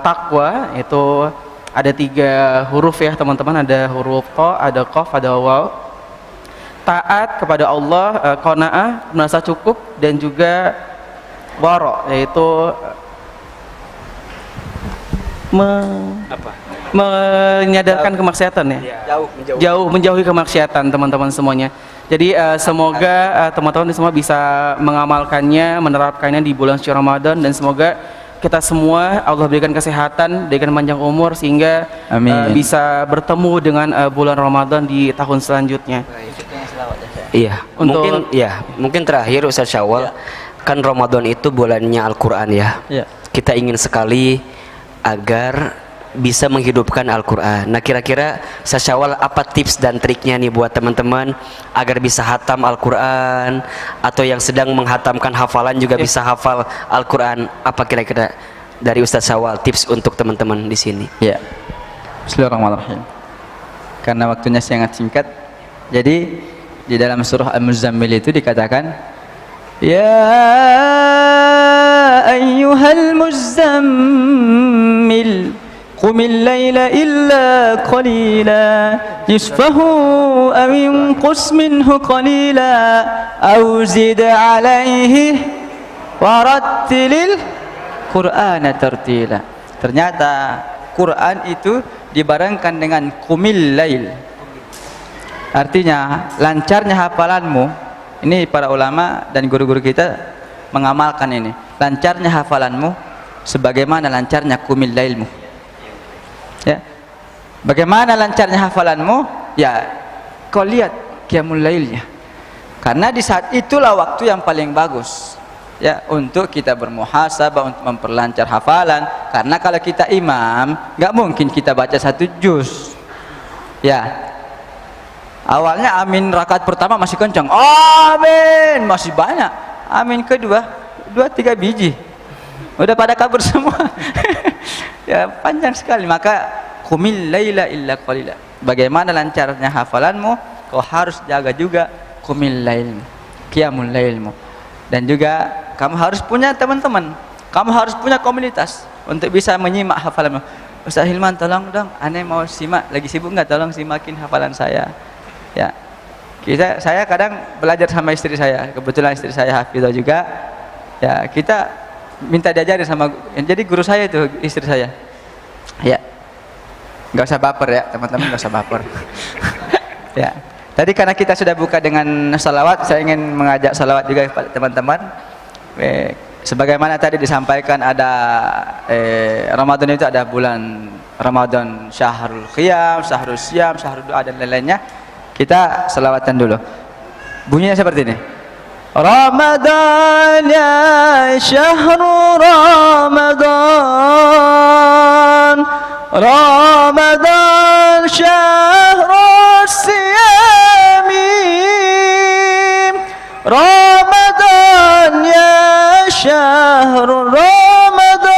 takwa itu ada 3 huruf ya teman-teman, ada huruf qa, ada qaf, ada waw. Taat kepada Allah, qanaah, merasa cukup, dan juga wara, yaitu menyadarkan kemaksiatan ya, menjauhi kemaksiatan teman-teman semuanya. Jadi semoga teman-teman semua bisa mengamalkannya, menerapkannya di bulan suci Ramadan, dan semoga kita semua Allah berikan kesehatan, berikan panjang umur sehingga bisa bertemu dengan bulan Ramadan di tahun selanjutnya.
Iya, mungkin terakhir Ustaz Syawal, kan Ramadan itu bulannya Al-Qur'an ya. Kita ingin sekali agar bisa menghidupkan Al-Quran. Nah kira-kira Ustaz Syawal apa tips dan triknya nih buat teman-teman agar bisa hatam Al-Quran, atau yang sedang menghatamkan hafalan juga bisa hafal Al-Quran? Apa kira-kira dari Ustaz Syawal tips untuk teman-teman di sini?
Ya, Bismillahirrahmanirrahim. Karena waktunya sangat singkat, jadi di dalam surah Al-Muzammil itu dikatakan, ya ayyuhal muzammil qumil layla illa qalila nisfahu aw inqus minhu qalila aw zid alayhi warattilil qur'ana tartila. Ternyata Quran itu dibarengkan dengan qumil lail, artinya lancarnya hafalanmu. Ini para ulama dan guru-guru kita mengamalkan ini. Lancarnya hafalanmu sebagaimana lancarnya qumil lailmu. Ya. Bagaimana lancarnya hafalanmu? Ya, kau lihat qiyamul lailnya. Karena di saat itulah waktu yang paling bagus ya untuk kita bermuhasabah, untuk memperlancar hafalan. Karena kalau kita imam, nggak mungkin kita baca 1 juz. Ya. Awalnya amin rakaat pertama masih kencang, amin masih banyak, amin kedua 2-3 biji udah pada kabur semua. Ya panjang sekali. Maka qumil laila illa qalila, bagaimana lancarnya hafalanmu, kau harus jaga juga qumil lailmu, qiyamul lailmu. Dan juga kamu harus punya teman-teman, kamu harus punya komunitas untuk bisa menyimak hafalanmu. Ustaz Hilman tolong dong, aneh mau simak, lagi sibuk nggak, tolong simakin hafalan saya. Ya, saya kadang belajar sama istri saya, kebetulan istri saya hafizah juga. Ya, kita minta diajari sama, jadi guru saya itu istri saya. Ya, nggak usah baper ya teman-teman, nggak usah baper. Ya, tadi karena kita sudah buka dengan salawat, saya ingin mengajak salawat juga kepada teman-teman. Sebagaimana tadi disampaikan, ada Ramadan itu ada bulan Ramadan, syahrul qiyam, syahrul syam, syahrul doa, dan lain-lainnya. Kita selawatan dulu. Bunyinya seperti ini. Ramadan ya syahrul Ramadan, Ramadan syahrul siyami, Ramadan ya syahrul Ramadan,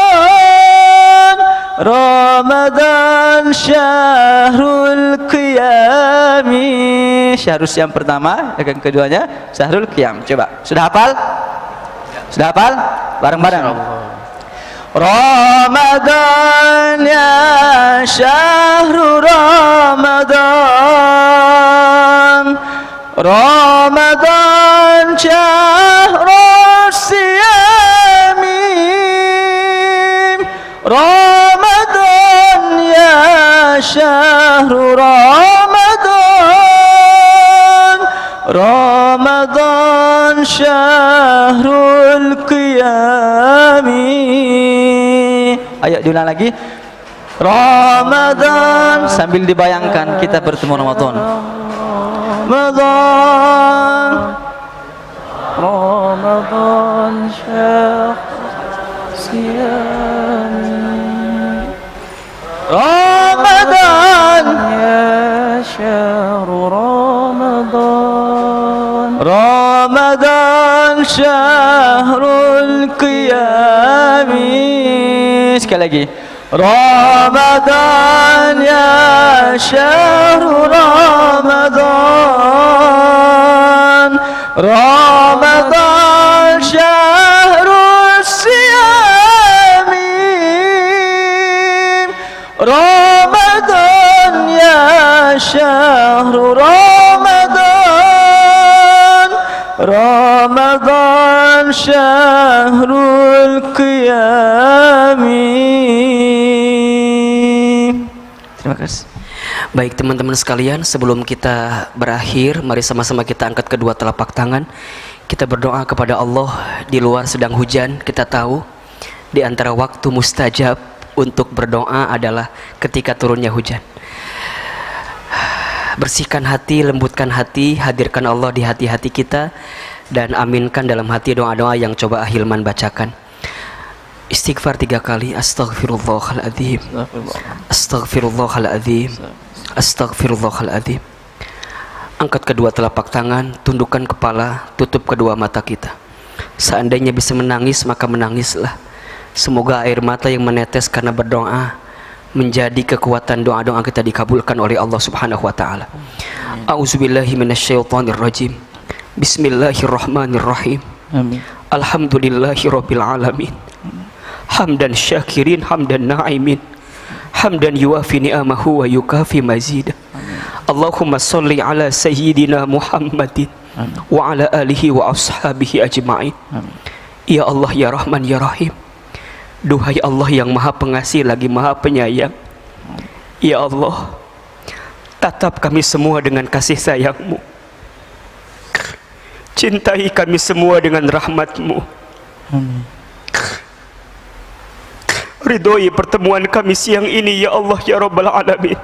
Ramadan syahrul qiyami. Syahrul yang pertama, yang keduanya syahrul qiyam. Coba, sudah hafal? Sudah hafal? Bareng-bareng. Ramadan ya syahrul Ramadan, Ramadan syahrul siyami, Ramadan ya syahru Ramadan, Ramadan syahrul qiyami. Ayo diulang lagi. Ramadan, sambil dibayangkan kita bertemu Ramadan. Ramadan, Ramadan syahrul siyami, Ramadan ya syahru Ramadan, Ramadan syahrul qiyami. Sekali lagi. Ramadan ya syahru Ramadan, Ramadan syahrul siyami, Ramadan ya syahru Ramadan, Ramadan syahrul qiyami. Terima kasih.
Baik teman-teman sekalian, sebelum kita berakhir, mari sama-sama kita angkat kedua telapak tangan. Kita berdoa kepada Allah. Di luar sedang hujan, kita tahu di antara waktu mustajab untuk berdoa adalah ketika turunnya hujan. Bersihkan hati, lembutkan hati, hadirkan Allah di hati-hati kita, dan aminkan dalam hati doa-doa yang coba Ahilman bacakan. Istighfar 3 kali. Astaghfirullahaladzim, Astaghfirullahaladzim, Astaghfirullahaladzim. Angkat kedua telapak tangan, tundukkan kepala, tutup kedua mata kita. Seandainya bisa menangis, maka menangislah. Semoga air mata yang menetes karena berdoa menjadi kekuatan doa-doa kita dikabulkan oleh Allah Subhanahu wa taala. A'udzubillahi minasyaitonirrajim. Bismillahirrahmanirrahim. Amin. Alhamdulillahirabbil alamin. Hamdan syakirin, hamdan na'imin, hamdan yuafi ni'amahu wa yukafi mazida. Allahumma salli ala sayyidina Muhammadin wa ala alihi wa ashabihi ajma'in. Ya Allah, ya Rahman, ya Rahim. Duhai Allah yang maha pengasih lagi maha penyayang, ya Allah, tatap kami semua dengan kasih sayang-Mu. Cintai kami semua dengan rahmat-Mu. Ridhoi pertemuan kami siang ini, ya Allah, ya Rabbal Alamin.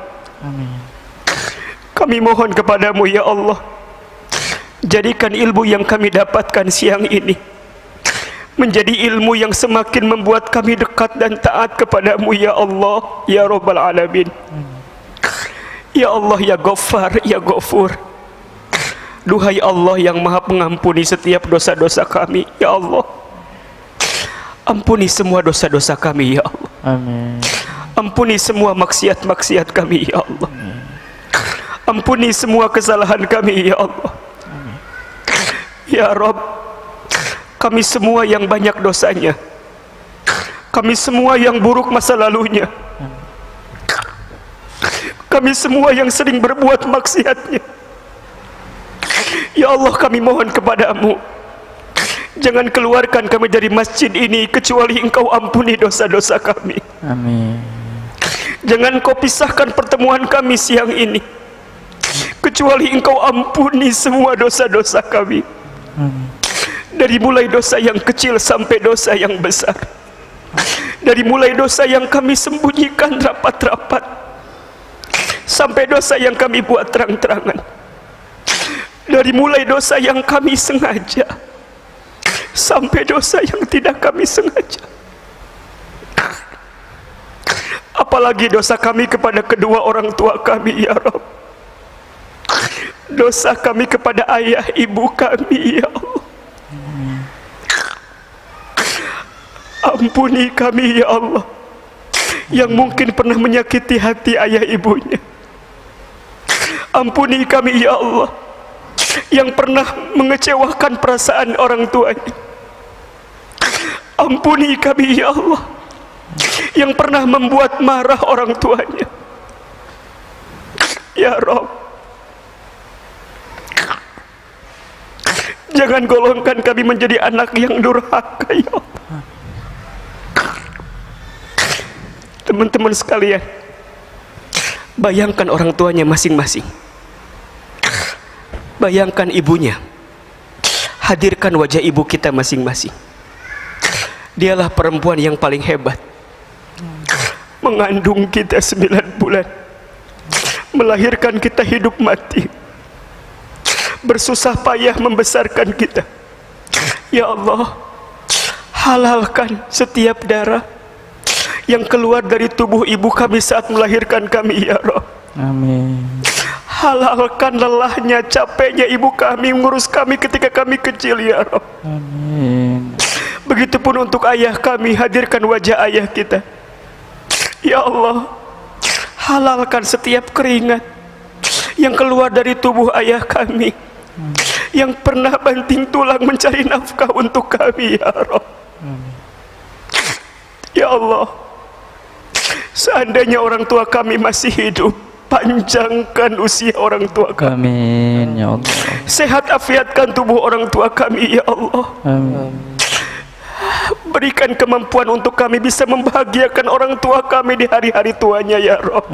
Kami mohon kepadamu, ya Allah, jadikan ilmu yang kami dapatkan siang ini menjadi ilmu yang semakin membuat kami dekat dan taat kepadamu, ya Allah, ya Rabbal Alamin. Ya Allah, ya Ghaffar, ya Ghafur. Duhai Allah yang maha pengampuni setiap dosa-dosa kami, ya Allah, ampuni semua dosa-dosa kami, ya Allah. Amin. Ampuni semua maksiat-maksiat kami, ya Allah. Ampuni semua kesalahan kami, ya Allah. Amin. Ya Rabb, kami semua yang banyak dosanya, kami semua yang buruk masa lalunya, kami semua yang sering berbuat maksiatnya, ya Allah, kami mohon kepadamu, jangan keluarkan kami dari masjid ini kecuali Engkau ampuni dosa-dosa kami. Amin. Jangan Kau pisahkan pertemuan kami siang ini kecuali Engkau ampuni semua dosa-dosa kami. Amin. Dari mulai dosa yang kecil sampai dosa yang besar, dari mulai dosa yang kami sembunyikan rapat-rapat sampai dosa yang kami buat terang-terangan, dari mulai dosa yang kami sengaja sampai dosa yang tidak kami sengaja, apalagi dosa kami kepada kedua orang tua kami, ya Rabb, dosa kami kepada ayah ibu kami, ya Allah. Ampuni kami, ya Allah, yang mungkin pernah menyakiti hati ayah ibunya. Ampuni kami, ya Allah, yang pernah mengecewakan perasaan orang tuanya. Ampuni kami, ya Allah, yang pernah membuat marah orang tuanya. Ya Rabb, Jangan golongkan kami menjadi anak yang durhaka ya Allah. Teman-teman sekalian, bayangkan orang tuanya masing-masing, bayangkan ibunya, hadirkan wajah ibu kita masing-masing. Dialah perempuan yang paling hebat, mengandung kita 9 bulan, melahirkan kita hidup mati, bersusah payah membesarkan kita. Ya Allah, halalkan setiap darah yang keluar dari tubuh ibu kami saat melahirkan kami ya Rabb.
Amin.
Halalkan lelahnya, capeknya ibu kami mengurus kami ketika kami kecil ya Rabb.
Amin.
Begitupun untuk ayah kami, hadirkan wajah ayah kita. Ya Allah, halalkan setiap keringat yang keluar dari tubuh ayah kami, yang pernah banting tulang mencari nafkah untuk kami ya Rabb. Ya Allah, seandainya orang tua kami masih hidup, panjangkan usia orang tua kami.
Amin ya Allah.
Sehat afiatkan tubuh orang tua kami ya Allah.
Amin.
Berikan kemampuan untuk kami bisa membahagiakan orang tua kami di hari-hari tuanya ya Rabb.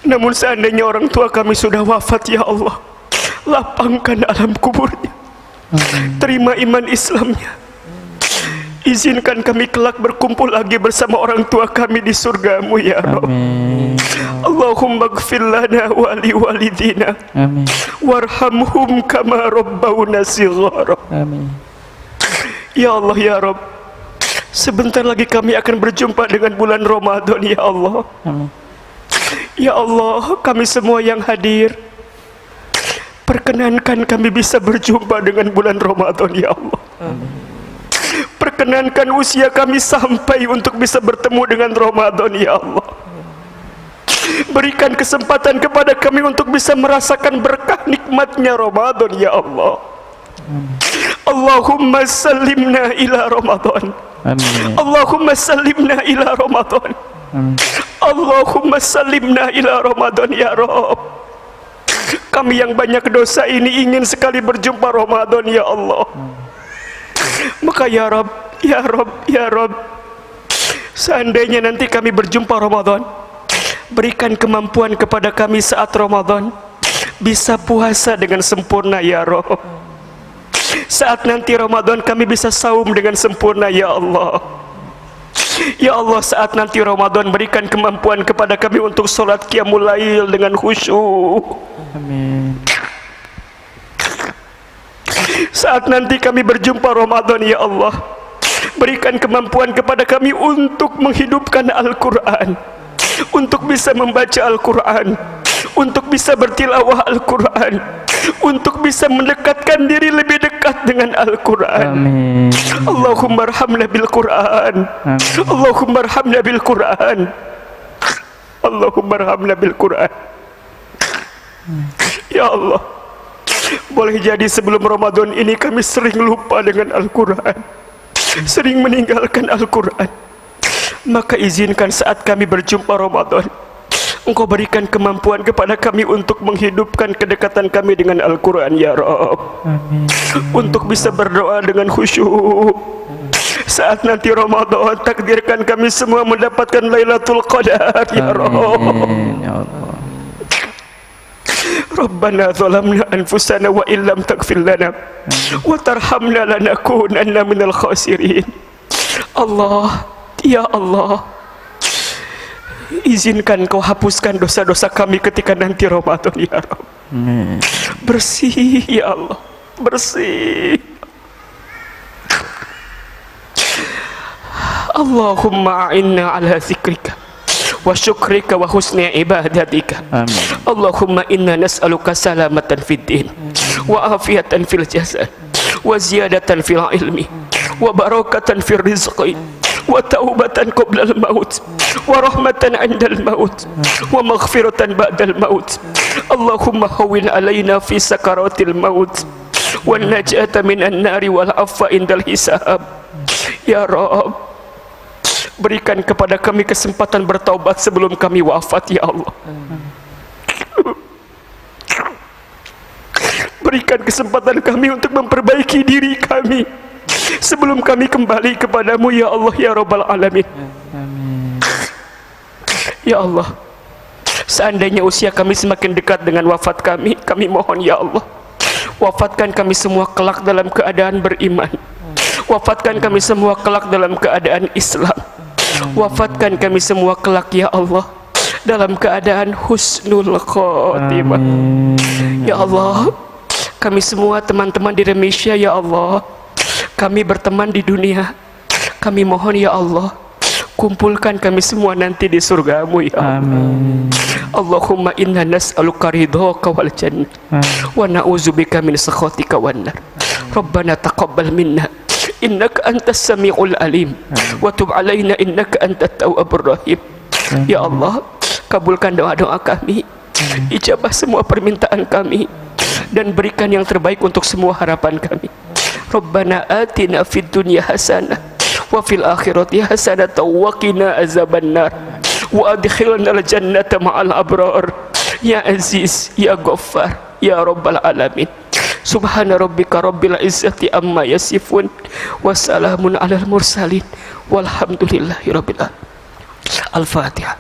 Namun seandainya orang tua kami sudah wafat ya Allah, lapangkan alam kuburnya, terima iman Islamnya, izinkan kami kelak berkumpul lagi bersama orang tua kami di surgamu ya Rabb.
Amin.
Allahumma gfir lana wa li walidina,
Amin.
warhamhum kama rabbawna shighara.
Amin.
Ya Allah ya Rabb, sebentar lagi kami akan berjumpa dengan bulan Ramadan ya Allah.
Amin.
Ya Allah, kami semua yang hadir, perkenankan kami bisa berjumpa dengan bulan Ramadan ya Allah. Perkenankan usia kami sampai untuk bisa bertemu dengan Ramadan ya Allah. Berikan kesempatan kepada kami untuk bisa merasakan berkah nikmatnya Ramadan ya Allah. Allahumma sallimna ila Ramadan.
Amin.
Allahumma sallimna ila Ramadan. Allahumma sallimna ila Ramadan ya Rabb. Kami yang banyak dosa ini ingin sekali berjumpa Ramadan ya Allah. Maka ya Rabb, ya Rabb, ya Rabb, seandainya nanti kami berjumpa Ramadan, berikan kemampuan kepada kami saat Ramadan bisa puasa dengan sempurna ya Rabb. Saat nanti Ramadan kami bisa saum dengan sempurna ya Allah. Ya Allah, saat nanti Ramadan berikan kemampuan kepada kami untuk sholat qiyamul lail dengan khusyuk.
Amin.
Saat nanti kami berjumpa Ramadan ya Allah, berikan kemampuan kepada kami untuk menghidupkan Al-Quran, untuk bisa membaca Al-Quran, untuk bisa bertilawah Al-Quran, untuk bisa mendekatkan diri lebih dekat dengan Al-Quran.
Amin.
Allahumma arhamna bil Quran. Allahumma arhamna bil Quran. Allahumma arhamna bil Quran. Ya Allah, boleh jadi sebelum Ramadan ini kami sering lupa dengan Al-Quran, sering meninggalkan Al-Quran. Maka izinkan saat kami berjumpa Ramadan, Engkau berikan kemampuan kepada kami untuk menghidupkan kedekatan kami dengan Al-Quran ya Rabb.
Amin.
Untuk bisa berdoa dengan khusyuk. Saat nanti Ramadan, takdirkan kami semua mendapatkan Lailatul Qadar ya Rabb.
Amin ya Allah.
Rabbana zalamna anfusana wa illam taghfir lana wa tarhamna lanakunanna minal khasirin. Allah, ya Allah, izinkan Kau hapuskan dosa-dosa kami ketika nanti Ramadan ya Rabb. Bersih ya Allah, bersih. Allahumma a'inna ala zikrika wa syukrika wa husni ibadatika.
Amin.
Allahumma inna nas'aluka salamatan fid din wa afiyatan fil jasad wa ziyadatan fil ilmi wa barakatan fil rizqi wa taubatan qabla al maut wa rahmatan 'inda al maut wa maghfiratan ba'da al maut. Allahumma hawwin alaina fi sakaratil maut wan najata minan nari wal afwa indal hisab. Ya Rabb, berikan kepada kami kesempatan bertaubat sebelum kami wafat ya Allah. berikan kesempatan kami untuk memperbaiki diri kami sebelum kami kembali kepadamu ya Allah ya Rabbal Alamin. Ya Allah, seandainya usia kami semakin dekat dengan wafat kami mohon ya Allah, wafatkan kami semua kelak dalam keadaan beriman, wafatkan kami semua kelak dalam keadaan Islam, wafatkan kami semua kelak ya Allah dalam keadaan husnul khotimah. Ya Allah, kami semua teman-teman di Remisya ya Allah, kami berteman di dunia, kami mohon ya Allah, kumpulkan kami semua nanti di surgamu ya Allah.
Amin.
Allahumma inna nas'aluka ridhaka wal jannah wa na'udzubika min sakhatika wan nar. Rabbana taqabbal minna innaka antas samiul alim wa tub alaina innaka antat tawwabur rahim. Ya Allah, kabulkan doa-doa kami, ijabah semua permintaan kami, dan berikan yang terbaik untuk semua harapan kami. Rabbana atina fid dunya hasanah wa fil akhirati hasanah wa qina azabannar wa adkhilna al jannata ma'al abrar ya aziz ya ghaffar ya rabbal alamin. Subhana rabbika rabbil izzati amma yasifun wa salamun alal mursalin walhamdulillahi rabbil alamin. Al-Fatihah.